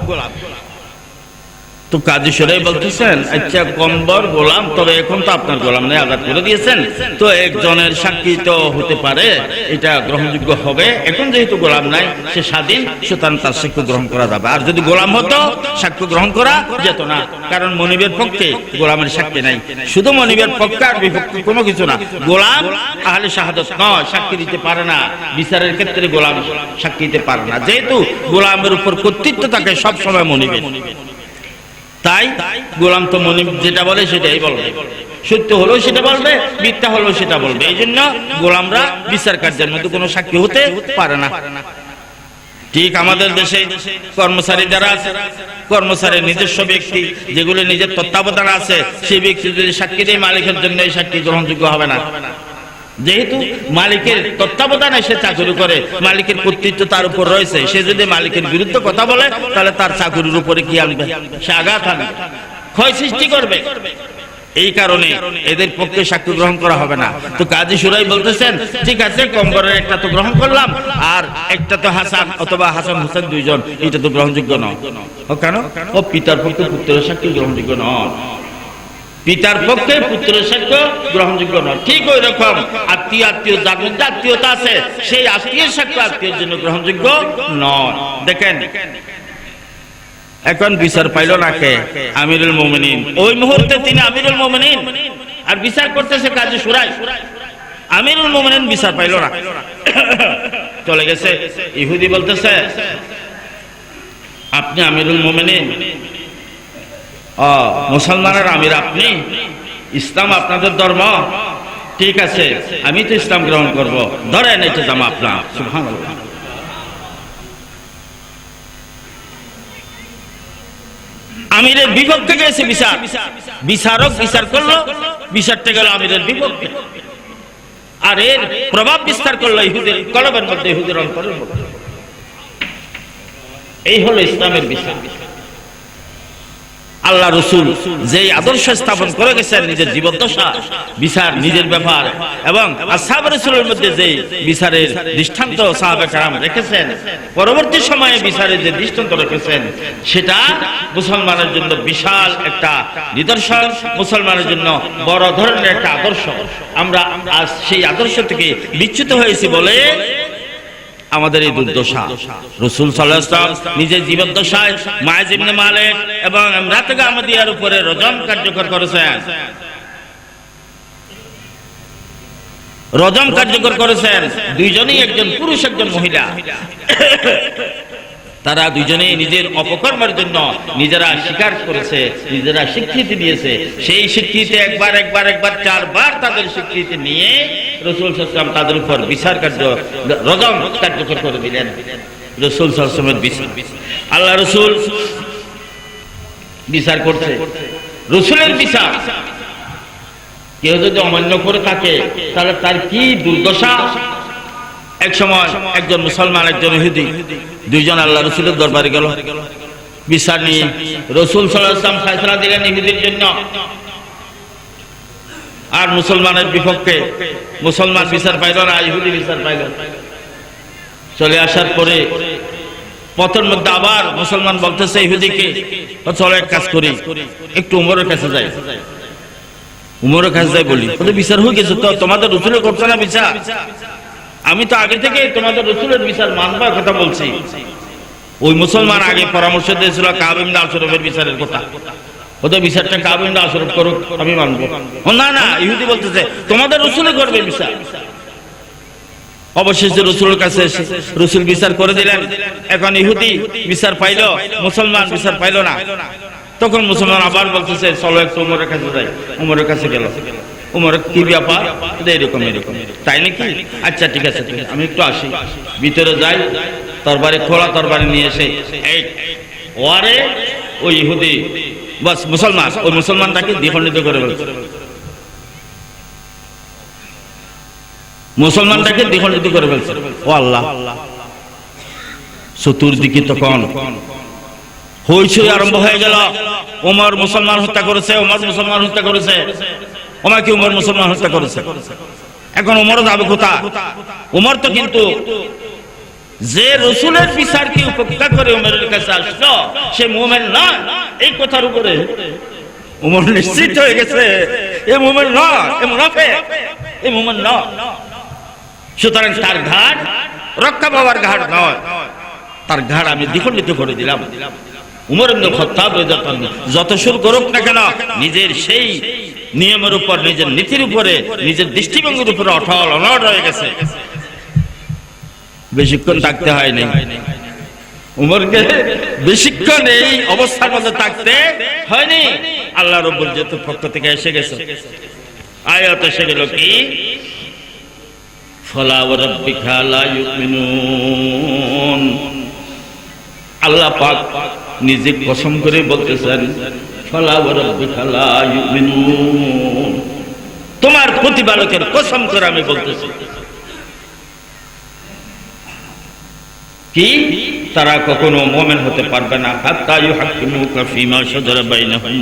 তো কাজী শুরাই বলতেছেন, আচ্ছা কম্বর গোলাম, তবে এখন তো আপনার গোলাম নেই, আজাদ করে দিয়েছেন, তো একজনের সাক্ষী তো হতে পারে, এটা গ্রহণযোগ্য হবে। এখন যেহেতু গোলাম নাই, সে স্বাধীন, সুতরাং তার সাক্ষ্য গ্রহণ করা যাবে। আর যদি গোলাম হতো সাক্ষ্য গ্রহণ করা যেত না, কারণ মনিবের পক্ষে গোলামের সাক্ষী নাই। শুধু মনিবের পক্ষে আর বিপক্ষে কোনো কিছু না। গোলাম আহলে শাহাদাত নয়, সাক্ষী দিতে পারে না। বিচারের ক্ষেত্রে গোলাম সাক্ষী দিতে পারে না, যেহেতু গোলামের উপর কর্তৃত্ব থাকে সবসময় মনিবের। তাই গোলাম তো মনিব যেটা বলে সেটাই বলবে, সত্য হলেও সেটা বলবে, মিথ্যা হলেও সেটা বলবে। এই জন্য গোলামরা বিচার কার্যের মধ্যে কোনো সাক্ষী হতে পারে না। ঠিক আমাদের দেশে কর্মচারী যারা আছে, কর্মচারীর নিজস্ব ব্যক্তি যেগুলো নিজের তত্ত্বাবধান আছে, সেই ব্যক্তি যদি সাক্ষী দেয় মালিকের জন্য এই সাক্ষী গ্রহণযোগ্য হবে না। যেহেতু মালিকের তত্ত্বাবধানে সে চাকরি করে, মালিকের কর্তৃত্ব তার উপর রয়েছে, সে যদি মালিকের বিরুদ্ধে কথা বলে তাহলে তার চাকরির উপরে কি আনবে? সে আঘাত আনবে, ক্ষয় সৃষ্টি করবে। এই কারণে এদের পক্ষে সাক্ষ্য গ্রহণ করা হবে না। তো কাজী শুরাই বলতেছেন, ঠিক আছে, কম্বরের একটা তো গ্রহণ করলাম, আর একটা তো হাসান অথবা হাসান হোসেন দুইজন, এটা তো গ্রহণযোগ্য নয়। ও কেন? ও পিতার পক্ষে পুত্রের সাক্ষ্য গ্রহণযোগ্য নয়, পিতার পক্ষে পুত্রের সাক্ষ্য গ্রহণযোগ্য নয়। ঠিক ওই রকম আত্মীয় যার মধ্যে আত্মীয়তা আছে, সেই আত্মীয়ের সাক্ষ্য আত্মীয়ের জন্য গ্রহণযোগ্য নয়। দেখেন এখন বিচার পাইল না কে? আমিরুল মুমিনিন। ওই মুহূর্তে তিনি আমিরুল মুমিনিন, আর বিচার করতেছে কাজী শুরাই। আমিরুল মুমিনিন বিচার পাইল না, চলে গেছে। ইহুদি বলতেছে, আপনি আমিরুল মুমিনিন, মুসলমানের আমির আপনি, ইসলাম আপনাদের ধর্ম, ঠিক আছে আমি তো ইসলাম গ্রহণ করব, ধরেন এটা জামা আপনার। সুবহানাল্লাহ। আমিরের বিপক্ষে গেছে বিচার, বিচারক বিচার করলো, বিচারটা গেল আমিরের বিপক্ষে, আর এর প্রভাব বিস্তার করলো ইহুদের কলবের মধ্যে, ইহুদের অন্তরের মধ্যে। এই হলো ইসলামের বিচার। আল্লাহ রসুল যেই আদর্শ স্থাপন করে গেছেন নিজের জীবদ্দশা, বিচার নিজের ব্যাপার, এবং আসহাব রাসূলের মধ্যে যে বিচারের দৃষ্টান্ত সাহাবা কেরাম রেখেছেন, পরবর্তী সময়ে বিচারের যে দৃষ্টান্ত রেখেছেন, সেটা মুসলমানের জন্য বিশাল একটা নিদর্শন, মুসলমানের জন্য বড় ধরনের একটা আদর্শ। আমরা আজ সেই আদর্শ থেকে বিচ্যুত হয়েছি বলে আমাদের এই দুর্দশা। রাসূল সাল্লাল্লাহু আলাইহি ওয়াসাল্লাম নিজের জীবদ্দশায় মুআয ইবনে মালিক এবং ইমরাতে গামাদিয়ার উপরে রজম কার্যকর করেছেন, রজম কার্যকর করেছেন। দুইজনই, একজন পুরুষ একজন মহিলা, তারা দুইজনেই নিজের অপকর্মের জন্য নিজেরা স্বীকার করেছে, নিজেরা স্বীকৃতি দিয়েছে। সেই স্বীকৃতি একবার চারবার তাদের স্বীকৃতি নিয়ে রাসূল সাল্লাল্লাহু আলাইহি ওয়াসাল্লাম তাদের উপর বিচার কার্য, রজম কার্যকর করে দিলেন। রাসূল সাল্লাল্লাহু আলাইহি ওয়াসাল্লামের বিচার, আল্লাহ রাসূল বিচার করছে, রাসূলের বিচার কেউ যদি অমান্য করে থাকে তাহলে তার কি দুর্দশা। এক সময় একজন মুসলমান একজন ইহুদি দুইজন আল্লাহ রাসূলের দরবারে গেল বিচার নিয়ে। রাসূল সাল্লাল্লাহু আলাইহি ওয়াসাল্লাম ফয়সালা দিলেন ইহুদির জন্য আর মুসলমানের বিপক্ষে। মুসলমান বিচার পাইল না, ইহুদি বিচার পাইল। চলে আসার পরে পথের মধ্যে আবার মুসলমান বলতেছে ইহুদিকে, চলো এক কাজ করি, একটু উমরের কাছে যাই। উমরের কাছে যাই বলি, ওদের বিচার হয়ে গেছে তো, তোমাদের রাসূলের করছে না বিচার, আমি তো আগে থেকে তোমাদের রাসূলের বিচার মানবার কথা বলছি। ওই মুসলমান আগে পরামর্শ দিয়েছিল কাব ইবনে আশরাফের বিচারের কথা, ওদের বিচারটা কাব ইবনে আশরাফ করুক, আমি মানবো। না না, ইহুদি বলতেছে তোমাদের রাসূল করবে বিচার। অবশেষে রাসূলের কাছে এসে রাসূল বিচার করে দিলেন। এখন ইহুদি বিচার পাইল, মুসলমান বিচার পাইল না। তখন মুসলমান আবার বলতেছে চলো একটু উমরের কাছে যাই। উমরের কাছে গেল। উমর, কি ব্যাপার? এরকম এরকম, তাই নাকি? আচ্ছা ঠিক আছে, আমি একটু আসি। ভিতরে যাই, তরবারি খোলা তরবারি নিয়ে এসে এই ওয়ারে ওই ইহুদি বাস মুসলমান, ওই মুসলমানটাকে দ্বিখণ্ডিত করে বলছে, মুসলমানটাকে দ্বিখণ্ডিত করে ফেলছে। ও আল্লাহ! চতুর্দিকে তখন হইচই আরম্ভ হয়ে গেল। ওমর মুসলমান হত্যা করেছে, ওমর মুসলমান হত্যা করেছে, ওমরকে ওমর মুসলমান হত্যা করেছে। এখন ওমর যাবে কোথায়? ওমর তো কিন্তু যে রাসূলের বিচারকে উপেক্ষা করে ওমরের কাছে আসলো সে মুমিন না, এই কথার উপরে ওমর নিশ্চিত হয়ে গেছে এ মুমিন না, এ মুনাফিক, এ মুমিন না। সুতরাং তার ঘাট রক্ষা পাওয়ার ঘাট নয়, তার ঘাট আমি দ্বিখণ্ডিত করে দিলাম। উমর ইবনে খাত্তাব রাদিয়াল্লাহু আনহু যত শুরু করুক না কেন, নিজের সেই নিয়মের উপর, নিজের নীতির উপরে, নিজের দৃষ্টিভঙ্গির উপরে অটল অনড় রয়ে গেছে। বেশিক্ষণ থাকতে হয়নি উমরকে, বেশিক্ষণ এই অবস্থার মধ্যে থাকতে হয়নি। আল্লাহ রাব্বুল ইজ্জতের পক্ষ থেকে এসে গেছে আয়াত, এসে গেল কি ফালা ওয়া রাব্বিকা লা ইউমিনুন। আল্লাহ পাক নিজে কসম করে বলতেছেন ফালা ওয়া রাব্বিকা লা ইউমিনুন, তোমার প্রতিপালকের কসম করে আমি বলতেছি। কি তারা কখনো মুমিন হতে পারবে না হাত্তা ইউহাক্কিমুকা ফীমা শাজারা বাইনাহুম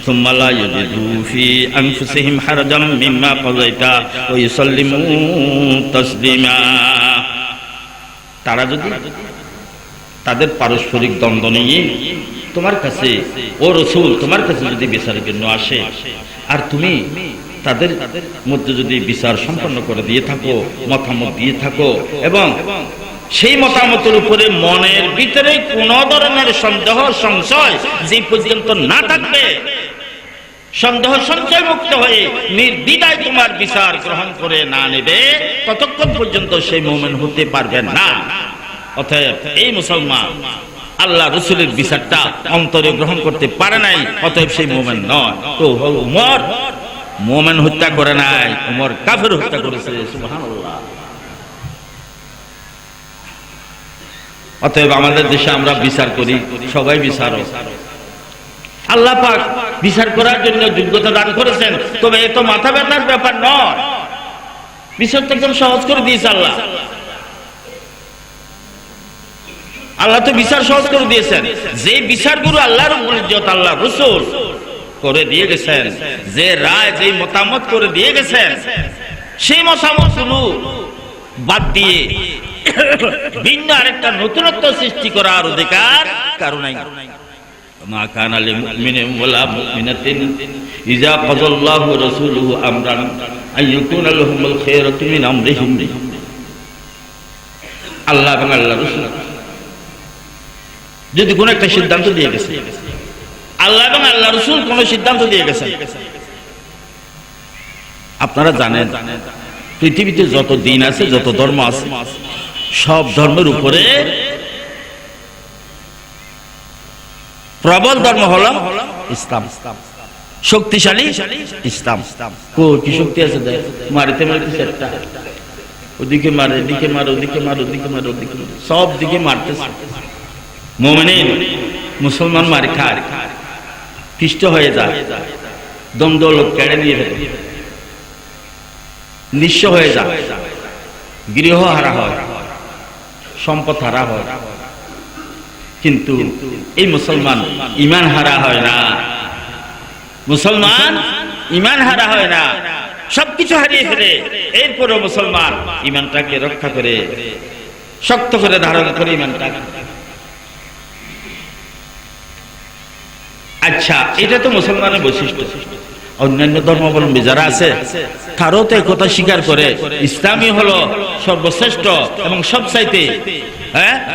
সুম্মা লা ইয়াজিদু ফি আনফুসিহিম হারাজাম মিম্মা কাযাইতা ওয়া ইউসাল্লিমু তাসলিমা। তারা যদি তাদের পারস্পরিক দ্বন্দ্ব নিয়ে তোমার কাছে, ও রাসূল তোমার কাছে যদি বিচারের জন্য আসে, আর তুমি তাদের মধ্যে যদি বিচার সম্পন্ন করে দিয়ে থাকো, মতামত দিয়ে থাকো, এবং সেই মতামতের উপরে মনের ভিতরে কোন ধরনের সন্দেহ সংশয় যে পর্যন্ত না থাকবে, সন্দেহ সংশয় মুক্ত হয়ে নির্দ্বিধায় তোমার বিচার গ্রহণ করে না নেবে, ততক্ষণ পর্যন্ত সেই মুমিন হতে পারবে না। অতএব এই মুসলমান আল্লাহ রাসূলের বিচারটা অন্তরে গ্রহণ করতে পারে নাই, অতএব সেই মুমিন নয়। তো উমর মুমিন হত্যা করে নাই, উমর কাফের হত্যা করেছে। সুবহানাল্লাহ। অতএব আমাদের দেশে আমরা বিচার করি, সবাই বিচারক। আল্লাহ পাক বিচার করার জন্য যোগ্যতা দান করেছেন, তবে এত মাথা ব্যথার ব্যাপার নয়। বিচার তো একদম সহজ করে দিয়েছে আল্লাহ। আল্লাহ তো বিচার সহজ করে দিয়েছেন। যে বিচারগুলো আল্লাহর ইজ্জত আল্লাহ রাসূল করে দিয়ে গেছেন, যে রায়, যে মতামত করে দিয়ে গেছেন, সেই মতামতগুলো বাদ দিয়ে ভিন্ন আরেকটা নতুনত্ব সৃষ্টি করার অধিকার কারো নাই। মা কানা লিল মুমিনিন ওয়ালা মুমিনাতিন ইযা কাযাল্লাহু ওয়া রাসূলুহু আমরান আইয়াকুনা লাহুমুল খায়রাতু মিন আমরিহিম। আল্লাহ এবং আল্লাহর রাসূল যদি কোন একটা সিদ্ধান্ত দিয়ে গেছে, আল্লাহ এবং আল্লাহ রাসূল কোন সিদ্ধান্ত দিয়ে গেছে, আপনারা জানেন পৃথিবীতে যত দিন আছে, যত ধর্ম আছে, সব ধর্মের উপরে প্রবল ধর্ম হলো ইসলাম, শক্তিশালী ইসলাম। কি শক্তি আছে? মারিতে মারিতে একটা, ওদিকে মারে, এদিকে মারে, ওদিকে মারে, ওদিকে মারে, ওদিকে মারে, সব দিকে মারতেছে। মুমিন মুসলমান মারি খায়, পিষ্ট হয়ে যায়, দ্বন্দ্ব লোক কেড়ে নিয়ে ফেলে, নিঃস্ব হয়ে যায়, গৃহ হারা হয়, সম্পদ হারা হয়। কিন্তু এই মুসলমান ঈমান হারা হয় না, মুসলমান ঈমান হারা হয় না, সবকিছু হারিয়ে ফেলে, এরপরও মুসলমান ঈমানটাকে রক্ষা করে, শক্ত করে ধারণ করে ঈমানটাকে। আচ্ছা, এটা তো মুসলমানের বৈশিষ্ট্য। অন্যান্য ধর্মাবলম্বী যারা আছে তারও তো একথা স্বীকার করে ইসলামই হলো সর্বশ্রেষ্ঠ এবং সবচাইতে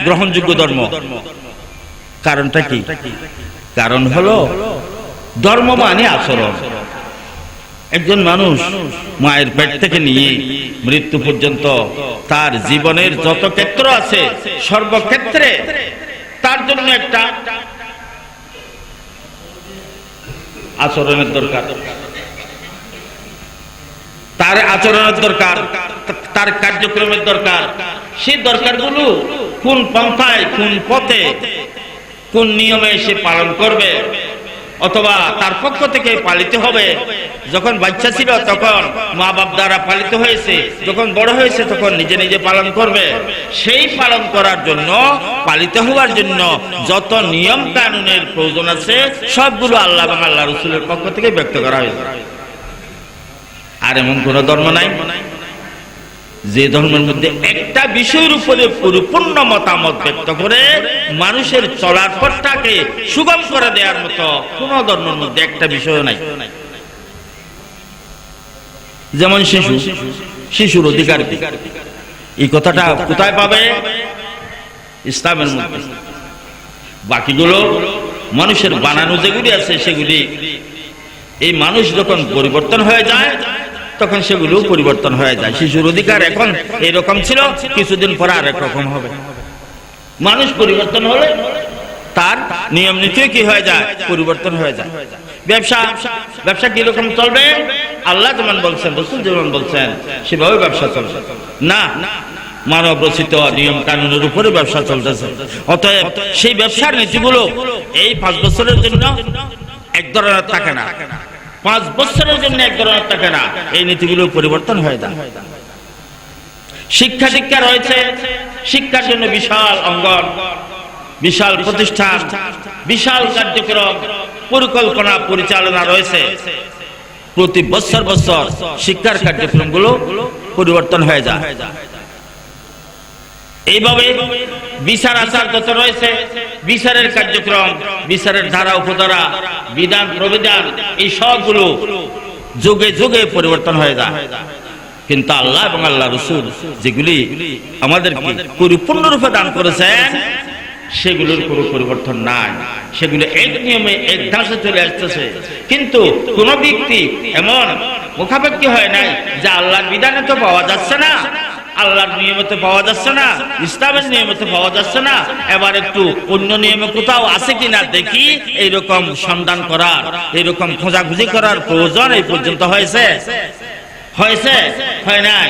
গ্রহণযোগ্য ধর্ম। কারণটা কি? কারণ হলো ধর্ম মানে আচরণ। একজন মানুষ মায়ের পেট থেকে নিয়ে মৃত্যু পর্যন্ত তার জীবনের যত ক্ষেত্র আছে, সর্বক্ষেত্রে তার জন্য একটা আচরণের দরকার, তার আচরণের দরকার, তার কার্যক্রমের দরকার। সেই দরকারগুলো কোন পন্থায়, কোন পথে, কোন নিয়মে সে পালন করবে, অথবা তার পক্ষ থেকে পালিত হবে। যখন বাচ্চা ছিল তখন মা বাপ দ্বারা পালিত হয়েছে, যখন বড় হয়েছে তখন নিজে নিজে পালন করবে। সেই পালন করার জন্য, পালিত হওয়ার জন্য যত নিয়ম কানুনের প্রয়োজন আছে, সবগুলো আল্লাহ এবং আল্লাহ রাসূলের পক্ষ থেকে ব্যক্ত করা হয়েছে। আর এমন কোন ধর্ম নাই যে ধর্মের মধ্যে একটা বিষয়ের উপরে পরিপূর্ণ মতামত ব্যক্ত করে মানুষের চলার পথটাকে সুগম করে দেওয়ার মতো কোন ধর্মের মধ্যে একটা বিষয় নাই। যেমন শিশুর অধিকার, এই কথাটা কোথায় পাবে? ইসলামের মধ্যে। বাকিগুলো মানুষের বানানো যেগুলি আছে সেগুলি, এই মানুষ যখন পরিবর্তন হয়ে যায় তখন সেগুলো পরিবর্তন হয়ে যায়। শিশুর অধিকার এখন এরকম ছিল, কিছুদিন পরে আরেক রকম হবে। মানুষ পরিবর্তন হলে তার নিয়ম নীতি কি হয়ে যায়? পরিবর্তন হয়ে যায়। ব্যবসা কিরকম চলবে? আল্লাহ যেমন বলছেন, রাসূল যেমন বলছেন সেভাবে ব্যবসা চলবে না, মানব রচিত নিয়ম কানুনের উপরে ব্যবসা চলতেছে। অতএব সেই ব্যবসার নীতিগুলো এই 5 বছরের জন্য এক ধরনের থাকে না, 5 বছরের জন্য এক ধরনের থাকে না, এই নীতিগুলো পরিবর্তন হয়ে যায়। শিক্ষা রয়েছে, শিক্ষার জন্য বিশাল অঙ্গন, বিশাল প্রতিষ্ঠান, বিশাল কার্যক্রম, পরিকল্পনা, পরিচালনা রয়েছে। প্রতি বছর বছর শিক্ষার কার্যক্রমগুলো পরিবর্তন হয়ে যায়। এইভাবে বিচার আচার যত রয়েছে, বিচারের কার্যক্রম, বিচারের ধারা উপধারা, বিধান প্রবিধান, এই সবগুলো যুগে যুগে পরিবর্তন হয়ে যায়। কিন্তু আল্লাহ এবং আল্লাহ রাসূল যেগুলি আমাদেরকে পরিপূর্ণরূপে দান করেছেন, সেগুলোর কোনো পরিবর্তন নাই। সেগুলো এক নিয়মে, এক ধাঁচে চলে আসতেছে। কিন্তু কোন ব্যক্তি এমন মুখাপেক্ষি হয় নাই যে আল্লাহর বিধানে তো পাওয়া যাচ্ছে না, আল্লাহর নিয়মতে পাওয়া যাচ্ছে না, ইসলামের নিয়মতে পাওয়া যাচ্ছে না, এবার একটু অন্য নিয়মে কোথাও আছে কিনা দেখি, এইরকম সন্ধান করার, এইরকম খোঁজাখুঁজি করার প্রয়োজন এই পর্যন্ত হয়েছে? হয় নাই।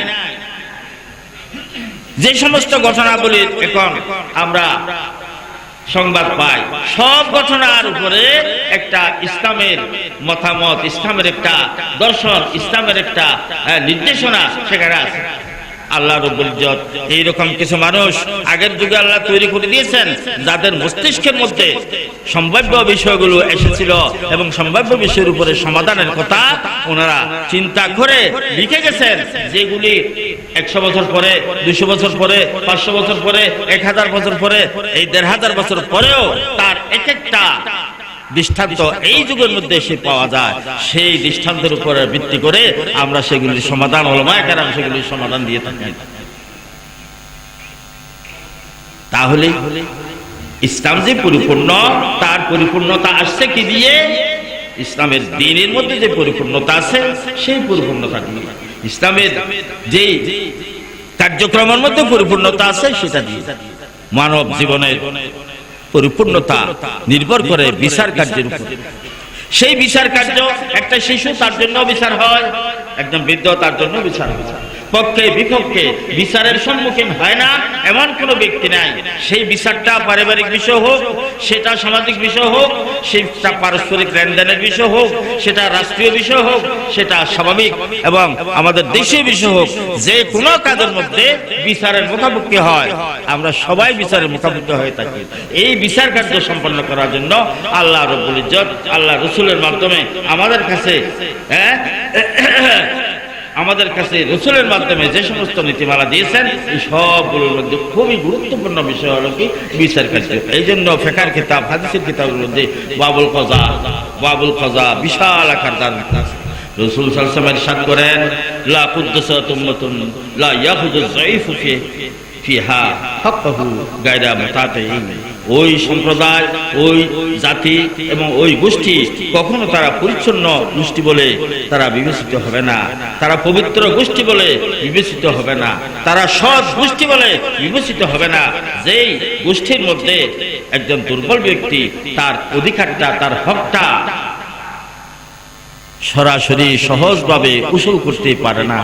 যে সমস্ত ঘটনাবলী এখন আমরা সংবাদ পাই, সব ঘটনার উপরে একটা ইসলামের মতামত, ইসলামের একটা দর্শন, ইসলামের একটা নির্দেশনা সেখানে আছে। আল্লাহ রাব্বুল ইজ্জত এইরকম কিছু মানুষ আগের যুগে আল্লাহ তৈরি করে দিয়েছেন, যাদের মস্তিষ্কের মধ্যে সম্ভাব্য বিষয়গুলো এসেছিল এবং সম্ভাব্য বিষয়ের উপরে সমাধানের কথা ওনারা চিন্তা করে লিখে গেছেন, যেগুলি 100 বছর পরে, 200 বছর পরে, 500 বছর পরে, 1000 বছর পরে, এই 1500 বছর পরেও তার এক একটা দৃষ্টান্ত এই যুগের মধ্যে এসে পাওয়া যায়। সেই দৃষ্টান্তের উপরে ভিত্তি করে আমরা সেগুলির সমাধান, উলামায়ে কেরাম সেগুলির সমাধান দিয়ে থাকি। তাহলে ইসলাম যে পরিপূর্ণ, তার পরিপূর্ণতা আসছে কি দিয়ে? ইসলামের দ্বীনের মধ্যে যে পরিপূর্ণতা আছে, সেই পরিপূর্ণতা দিয়ে। ইসলামের যে কার্যক্রমের মধ্যে পরিপূর্ণতা আছে, সেটা দিয়ে। মানব জীবনের পরিপূর্ণতা নির্ভর করে বিচার কার্যের উপর। সেই বিচার কার্য, একটা শিশু তার জন্য বিচার হয়, একজন বৃদ্ধ তার জন্য বিচার হয়। পক্ষে বিপক্ষে বিচারের সম্মুখীন হয় না এমন কোনো ব্যক্তি নাই। সেই বিচারটা পারিবারিক বিষয় হোক, সেটা সামাজিক বিষয় হোক, সেটা পারস্পরিক লেনদেনের বিষয় হোক, সেটা রাষ্ট্রীয় বিষয় হোক, সেটা স্বাভাবিক এবং আমাদের দেশীয় বিষয় হোক, যে কোনো কাজের মধ্যে বিচারের মুখোমুখি হয়। আমরা সবাই বিচারের মুখোমুখি হয়ে থাকি। এই বিচার কার্য সম্পন্ন করার জন্য আল্লাহ রাব্বুল ইজ্জত আল্লাহ রাসূলের মাধ্যমে আমাদের কাছে রাসূলের মাধ্যমে যে সমস্ত নীতিমালা দিয়েছেন, এই সবগুলোর মধ্যে খুবই গুরুত্বপূর্ণ বিষয় হলো কি? বিচার কার্য। এই জন্য ফিকহের কিতাব, হাদিসের কিতাবের মধ্যে বাবুল কাযা বিশাল আকার দান আছে। রাসূল সাল্লাল্লাহু আলাইহি ওয়াসাল্লাম ইরশাদ করেন, লা কুদ্দাসাত উম্মাতুন লা ইয়াখুযু যায়ফু ফিহা হাক্কাহু গায়রা মুতাতাইন। ওই সম্প্রদায়, ওই জাতি এবং ওই গোষ্ঠী কখনো তারা পরিচ্ছন্ন গোষ্ঠী বলে তারা বিবেচিত হবে না, তারা পবিত্র গোষ্ঠী বলে বিবেচিত হবে না, তারা সৎ গোষ্ঠী বলে বিবেচিত হবে না, যেই গোষ্ঠীর মধ্যে একজন দুর্বল ব্যক্তি তার অধিকারটা, তার হকটা সরাসরি সহজভাবে উসুল করতে পারে না।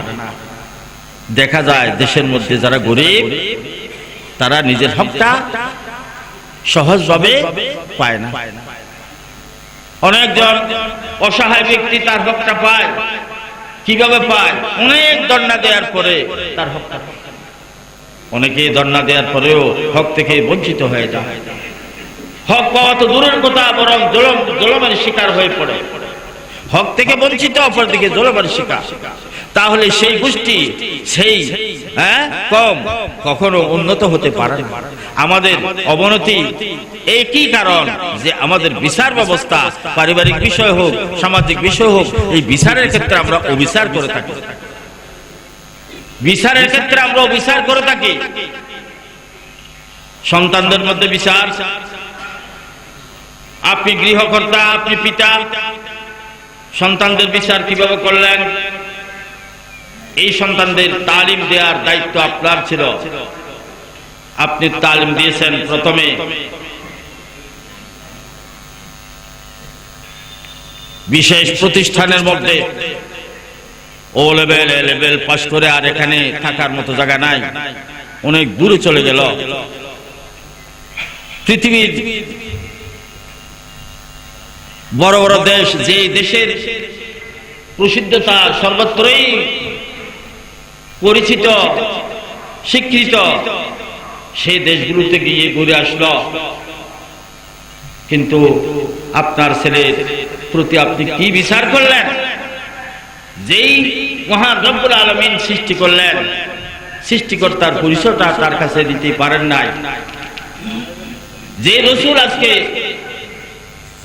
দেখা যায় দেশের মধ্যে যারা গরিব, তারা নিজের হকটা সহজভাবে পায় না। অনেকজন অসহায় ব্যক্তি তার হকটা পায়। কিভাবে পায়? অনেক দণ্ডা দেওয়ার পরে তার হকটা পায়। অনেকে দণ্ডা দেওয়ার পরেও হক থেকে বঞ্চিত হয়ে যায়। হক পাওয়া তো দূরের কথা, বরং জুলুমের শিকার হয়ে পড়ে। হক থেকে বঞ্চিত, অপরদিকে জুলুমের শিকার। তাহলে সেই গোষ্ঠী, সেই কম কখনো উন্নত হতে পারে না। আমাদের অবনতি এই কি কারণ? যে আমাদের বিচার ব্যবস্থা, পারিবারিক বিষয় হোক, সামাজিক বিষয় হোক, এই বিচারের ক্ষেত্রে আমরা অবিচার করে থাকি। বিচারের ক্ষেত্রে আমরা অবিচার করে থাকি। সন্তানদের মধ্যে বিচার, আপনি গৃহকর্তা, আপনি পিতা, সন্তানদের বিচার কিভাবে করলেন? এই সন্তানদের তালিম দেওয়ার দায়িত্ব আপনার ছিল। আপনি তালিম দিয়েছেন প্রথমে বিশেষ প্রতিষ্ঠানের মধ্যে, ও লেভেল, এ লেভেল পাস করে আর এখানে থাকার মতো জায়গা নাই, অনেক দূরে চলে গেল। পৃথিবীর বড় বড় দেশ, যে দেশের প্রসিদ্ধতা সর্বত্রই পরিচিত, স্বীকৃত, সেই দেশগুলোতে গিয়ে ঘুরে আসলো। কিন্তু আপনার ছেলের প্রতি আপনি কি বিচার করলেন? যেই মহান রব্বুল আলামিন সৃষ্টি করলেন, সৃষ্টিকর্তার পরিচয়টা তার কাছে দিতে পারেন নাই। যে রাসূল আজকে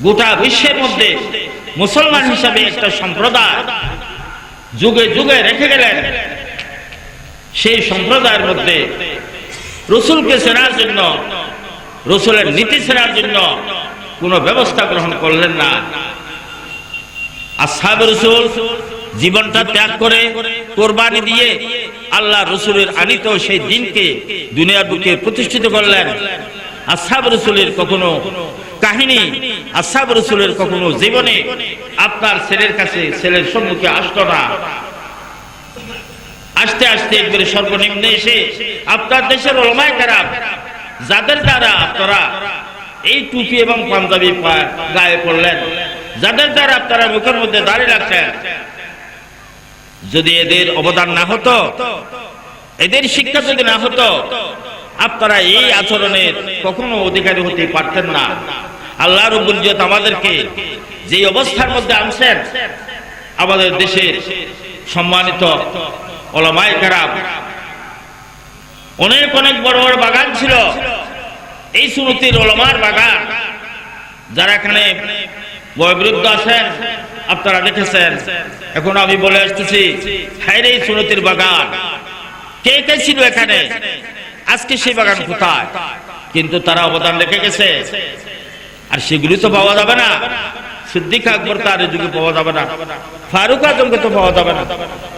গোটা বিশ্বের মধ্যে মুসলমান হিসাবে একটা সম্প্রদায় যুগে যুগে রেখে গেলেন, সেই সম্প্রদায়ের মধ্যে রাসূলকে চেনার জন্য, রাসূলের নীতি চেনার জন্য কোনো ব্যবস্থা গ্রহণ করলেন না। আসহাবে রাসূল জীবনটা ত্যাগ করে কোরবানি দিয়ে আল্লাহ রাসূলের আনিত সেই দিনকে দুনিয়ার বুকে প্রতিষ্ঠিত করলেন। আসহাবে রাসূলের কখনো কাহিনী, আসহাবে রাসূলের কখনো জীবনে আপনার ছেলের কাছে, ছেলের সম্মুখে আসতো না। আস্তে আস্তে একবারে সর্বনিম্নে এসে আপনার দেশের উলামায়ে কেরাম, যাদের দ্বারা আপনারা এই টুপি এবং পাঞ্জাবি গায়ে পড়লেন, যাদের দ্বারা আপনারা মুখের মধ্যে দাঁড়িয়ে রাখছেন, যদি এদের অবদান না হতো, এদের শিক্ষা যদি না হতো, আপনারা এই আচরণের কখনো অধিকারী হতে পারতেন না। আল্লাহ রাব্বুল ইজ্জত আমাদেরকে যে অবস্থার মধ্যে আনছেন, আমাদের দেশের সম্মানিত উলামায়ে কেরাম, অনেক অনেক বড় বড় বাগান ছিল, এই সুন্নতির উলামার বাগান। যারা এখানে বয়োবৃদ্ধ আছেন আপনারা দেখেছেন। এখন আমি বলে আসতেছি, হায়রে এই সুন্নতির বাগান, কে কে ছিল এখানে? আজকে সেই বাগান কোথায়? কিন্তু তারা অবদান রেখে গেছে, আর সেগুলি তো পাওয়া যাবে না। সিদ্দিক আকবর তার যুগে পাওয়া যাবে না, ফারুক আজমকে তো পাওয়া যাবে না।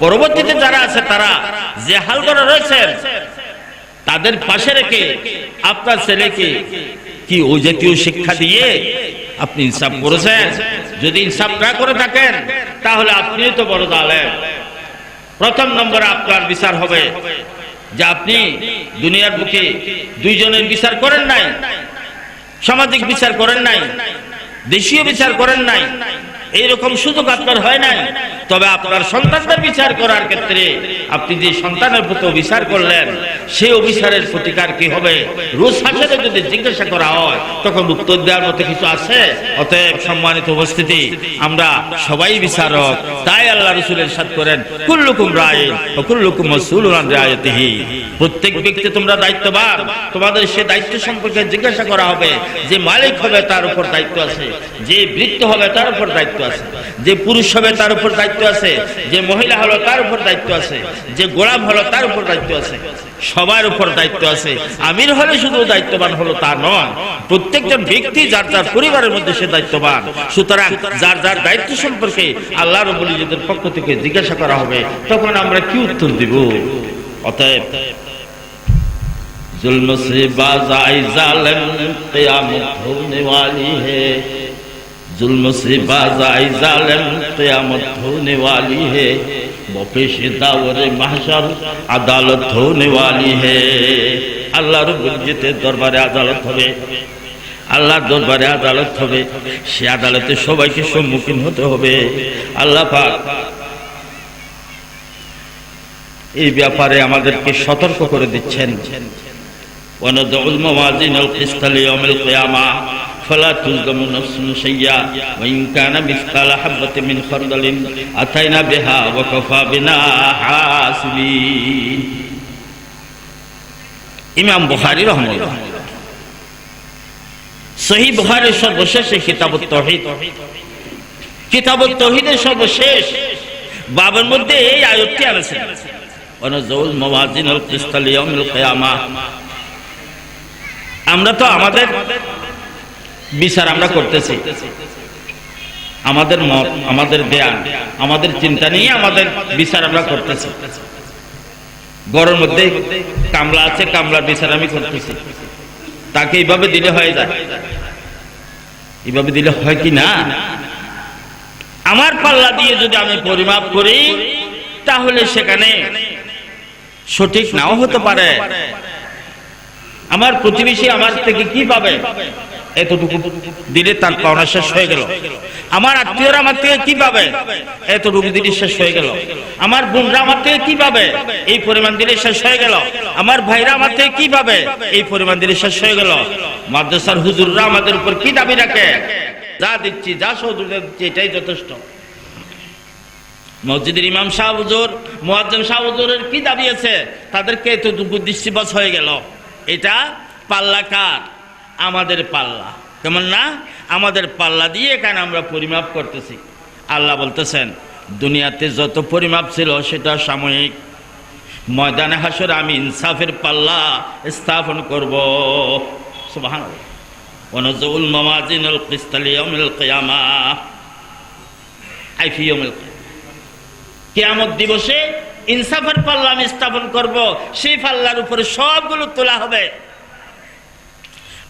পরবর্তীতে যারা আছে তারা যে হাল করে রয়েছেন, তাদের পাশে রেখে আপনার ছেলেকে কি ওই জাতীয় শিক্ষা দিয়ে আপনি ইনসাফ করেছেন? যদি ইনসাফ না করে থাকেন তাহলে আপনি তো বড় জালেম। প্রথম নম্বরে আপনার বিচার হবে যে আপনি দুনিয়ার বুকে দুইজনের বিচার করেন নাই, সামাজিক বিচার করেন নাই, দেশীয় বিচার করেন নাই, এইরকম সুযোগ আপনার হয় নাই। তবে আপনার সন্তানদের বিচার করার ক্ষেত্রে আপনি যে সন্তানের প্রতি বিচার করলেন, সেই অবিচারের প্রতিকার কি হবে? রোজ হাসরে যদি জিজ্ঞাসা করা হয় তখন উত্তর দেওয়ার মতো কিছু আছে? অতএব সম্মানিত উপস্থিতি, আমরা সবাই বিচারক। তাই আল্লাহ রাসূল ইরশাদ করেন, কুল্লুকুম রাঈন ওয়া কুল্লুকুম মাসউলুন আন রাইয়াতিহি। প্রত্যেক ব্যক্তি তোমরা দায়িত্ববান, তোমাদের সে দায়িত্ব সম্পর্কে জিজ্ঞাসা করা হবে। যে মালিক হবে তার উপর দায়িত্ব আছে, যে বৃত্ত হবে তার উপর দায়িত্ব আছে, যে পুরুষ হবে তার উপর দায়িত্ব আছে, যে মহিলা হলো তার উপর দায়িত্ব আছে, যে গোলাম হলো তার উপর দায়িত্ব আছে, সবার উপর দায়িত্ব আছে। আমির হলে শুধু দায়িত্ববান হলো তা নয়, প্রত্যেকজন ব্যক্তি যার যার পরিবারের মধ্যে সে দায়িত্ববান। সুতরাং যার যার দায়িত্ব সম্পর্কে আল্লাহ রাব্বুল ইজ্জতের পক্ষ থেকে জিজ্ঞাসা করা হবে, তখন আমরা কি উত্তর দিব? অতএব जुल्म से बाज आई जालिम क़यामत होने वाली है, जुल्म से बाज आई जालिम क़यामत होने वाली है, पेश दावर महशर अदालत होने वाली है। আল্লাহ রাব্বুল ইজ্জতের দরবারে আদালত হবে, আল্লাহর দরবারে আদালত হবে। সে আদালতে সবাইকে সম্মুখীন হতে হবে। আল্লাহ পাক এই ব্যাপারে আমাদেরকে সতর্ক করে দিচ্ছেন। وندع الموازين القسط ليوم القيامة فلا تظلم نفس شيئا وإن كان مثقال حبة من خردل أتينا بها وكفى بنا حاسبين। ইমাম বুখারী রাহিমাহুল্লাহ সহিহ বুখারীর সর্বশেষ কিতাবুত তাওহীদ, কিতাবুত তাওহীদের সর্বশেষ বাবের মধ্যে এই আয়াতটি আছে, ওয়ানাজউল মাওয়াজিনাল কিসত লিয়াউমিল কিয়ামা। আমরা তো আমাদের বিচার আমরা করতেছি, আমাদের মত, আমাদের জ্ঞান, আমাদের চিন্তা নিয়ে আমাদের বিচার আমরা করতেছি। ঘরের মধ্যে কামলা আছে, কামলার বিচার আমি করতেছি, তাকে এইভাবে দিলে হয়ে যায়, এইভাবে দিলে হয় কি না? আমার পাল্লা দিয়ে যদি আমি পরিমাপ করি তাহলে সেখানে সঠিক নাও হতে পারে। আমার প্রতিবেশী আমার থেকে কি পাবে? এতটুকু দিলে তার পাওনা শেষ হয়ে গেল। আমার আত্মীয়রা আমার থেকে কি পাবে? এতটুকু দিলে শেষ হয়ে গেল। আমার বোনরা আমার থেকে কি পাবে? এই পরিমাণ দিলে শেষ হয়ে গেল। আমার ভাইরা আমার থেকে কি পাবে? এই পরিমাণ দিলে শেষ হয়ে গেল। মাদ্রাসার হুজুররা আমাদের উপর কি দাবি রাখে? যা দিচ্ছি, যা সহযোগিতা দিচ্ছি, এটাই যথেষ্ট। মসজিদের ইমাম সাহেব হুজুর, মুয়াজ্জিন সাহেব হুজুরের কি দাবি আছে? তাদেরকে এতটুকু দৃষ্টিবাস হয়ে গেল। এটা পাল্লা কার? আমাদের পাল্লা। কেমন না? আমাদের পাল্লা দিয়ে এখানে আমরা পরিমাপ করতেছি। আল্লাহ বলতেছেন দুনিয়াতে যত পরিমাপ ছিল সেটা সাময়িক, ময়দানে হাসর আমি ইনসাফের পাল্লা স্থাপন করব। সুবহানাল্লাহ। ওয়ানাজুল মাওয়াজিনুল কিসত লিয়াউমিল কিয়ামাহ, আই ফি ইয়াউমিল কিয়ামত দিবসে ইনসাফের পাল্লা আমি স্থাপন করব। সেই পাল্লার উপরে সবগুলো তোলা হবে।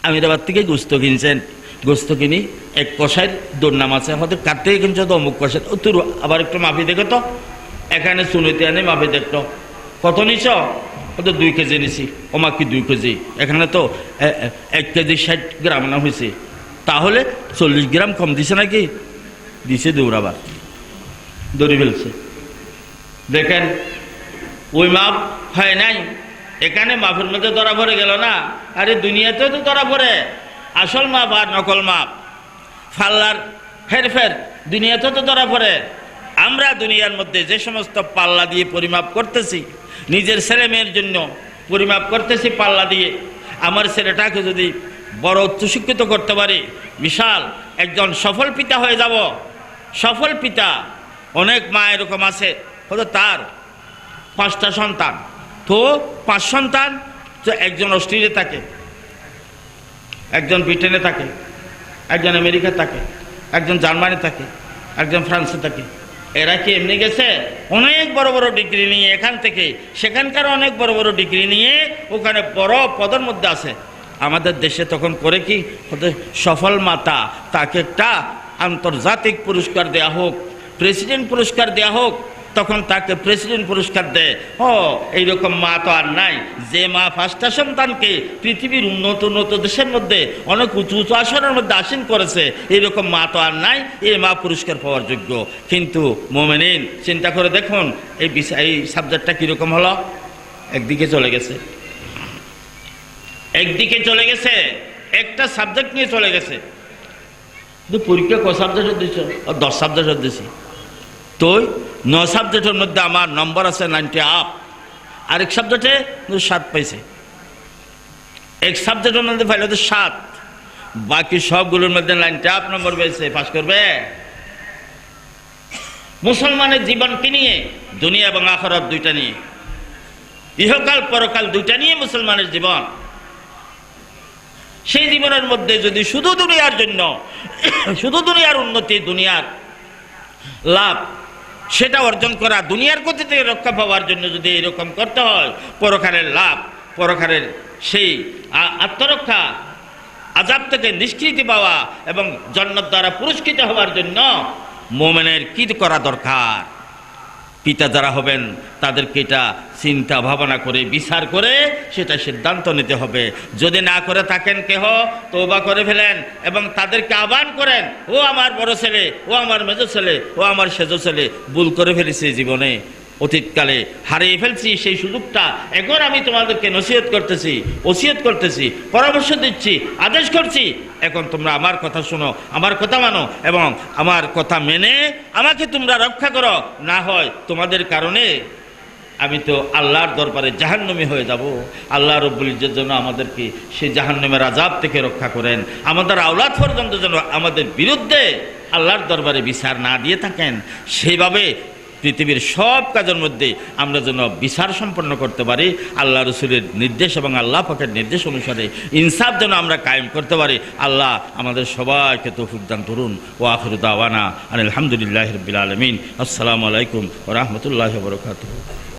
আমি এবার থেকে গোস্ত কিনছেন, গোস্ত কিনি, এক কষাইয়ের দুর্নাম আছে, হয়তো কার থেকে কিনছো তো অমুক কষাই, ও তোর আবার একটু মাপি দেখো তো, এখানে শুনিতে আনে মাপি দেখতো কত নিছ, হয়তো 2 কেজি নিছি, ওমা কি 2 কেজি, এখানে তো 1 কেজি 60 গ্রাম না হয়েছে, তাহলে 40 গ্রাম কম দিছে নাকি? দিছে, দৌড়াবার দৌড়ে ফেলছে। দেখেন ওই মাপ হয় নাই, এখানে মাপের মধ্যে ধরা পড়ে গেল না। আরে দুনিয়াতেও তো ধরা পড়ে আসল মাপ আর নকল মাপ, পাল্লার হেরফের দুনিয়াতেও তো ধরা পড়ে। আমরা দুনিয়ার মধ্যে যে সমস্ত পাল্লা দিয়ে পরিমাপ করতেছি, নিজের ছেলে মেয়ের জন্য পরিমাপ করতেছি পাল্লা দিয়ে। আমার ছেলেটাকে যদি বড় উচ্চশিক্ষিত করতে পারি, বিশাল একজন সফল পিতা হয়ে যাব। সফল পিতা, অনেক মা এরকম আছে, হয়তো তার 5টা সন্তান, তো 5 সন্তান, তো একজন অস্ট্রেলিয়া থাকে, একজন ব্রিটেনে থাকে, একজন আমেরিকা থাকে, একজন জার্মানি থাকে, একজন ফ্রান্সে থাকে। এরা কি এমনি গেছে? অনেক বড় বড় ডিগ্রি নিয়ে এখান থেকে সেখানকার অনেক বড় বড় ডিগ্রি নিয়ে ওখানে বড় পদের মধ্যে আছে। আমাদের দেশে তখন করে কি, সফল মাতা তাকে একটা আন্তর্জাতিক পুরস্কার দেয়া হোক, প্রেসিডেন্ট পুরস্কার দেয়া হোক, তখন তাকে প্রেসিডেন্ট পুরস্কার দেয়। এইরকম মা তো আর নাই, যে মা 5টা সন্তানকে পৃথিবীর উন্নত উন্নত দেশের মধ্যে অনেক উঁচু উঁচু আসনের মধ্যে আসীন করেছে, এইরকম মা তো আর নাই, এই মা পুরস্কার পাওয়ার যোগ্য। কিন্তু মুমিনিন চিন্তা করে দেখুন এই সাবজেক্টটা কীরকম হলো? একদিকে চলে গেছে, একদিকে চলে গেছে, একটা সাবজেক্ট নিয়ে চলে গেছে। পরীক্ষা ক সাবজেক্ট দিচ্ছ? 10 সাবজেক্ট দিছি, তো 9 সাবজেক্টের মধ্যে আমার নম্বর আছে 90 আপ, আরেক সাবজেক্টে 7 পাইছে, এক সাবজেক্টের মধ্যে পাইলে তো 7, বাকি সবগুলোর মধ্যে 90 আপ নম্বর পেয়েছে, পাস করবে? মুসলমানের জীবনকে নিয়ে, দুনিয়া এবং আখিরাত দুইটা নিয়ে, ইহকাল পরকাল দুইটা নিয়ে মুসলমানের জীবন। সেই জীবনের মধ্যে যদি শুধু দুনিয়ার জন্য, শুধু দুনিয়ার উন্নতি, দুনিয়ার লাভ সেটা অর্জন করা, দুনিয়ার গতি থেকে রক্ষা পাওয়ার জন্য যদি এরকম করতে হয়, পরকালের লাভ, পরকালের সেই আত্মরক্ষা, আযাব থেকে নিষ্কৃতি পাওয়া এবং জান্নাত দ্বারা পুরস্কৃত হওয়ার জন্য মুমিনের কি করা দরকার? পিতা যারা হবেন তাদেরকে এটা চিন্তা ভাবনা করে বিচার করে সেটা সিদ্ধান্ত নিতে হবে। যদি না করে থাকেন কেহ, তওবা করে ফেলেন এবং তাদেরকে আহ্বান করেন, ও আমার বড় ছেলে, ও আমার মেজো ছেলে, ও আমার সেজো ছেলে, ভুল করে ফেলেছি জীবনে, অতীতকালে হারিয়ে ফেলছি সেই সুযোগটা, এখন আমি তোমাদেরকে নসিহত করতেছি, ওসিয়ত করতেছি, পরামর্শ দিচ্ছি, আদেশ করছি, এখন তোমরা আমার কথা শোনো, আমার কথা মানো এবং আমার কথা মেনে আমাকে তোমরা রক্ষা করো, না হয় তোমাদের কারণে আমি তো আল্লাহর দরবারে জাহান্নামী হয়ে যাব। আল্লাহ রব্বুল ইজ্জত যেন আমাদেরকে সেই জাহান্নামের আযাব থেকে রক্ষা করেন, আমাদের আওলাদ পর্যন্ত যেন আমাদের বিরুদ্ধে আল্লাহর দরবারে বিচার না দিয়ে থাকেন, সেইভাবে পৃথিবীর সব কাজের মধ্যে আমরা যেন বিচার সম্পন্ন করতে পারি, আল্লাহ রসুলের নির্দেশ এবং আল্লাহ পাকের নির্দেশ অনুসারে ইনসাফ যেন আমরা কায়েম করতে পারি। আল্লাহ আমাদের সবাইকে তৌফিক দান করুন। ওয়া আখিরু দাওয়ানা আলহামদুলিল্লাহি রাব্বিল আলামিন। আসসালামু আলাইকুম ওয়া রাহমাতুল্লাহি ওয়া বারাকাতুহু।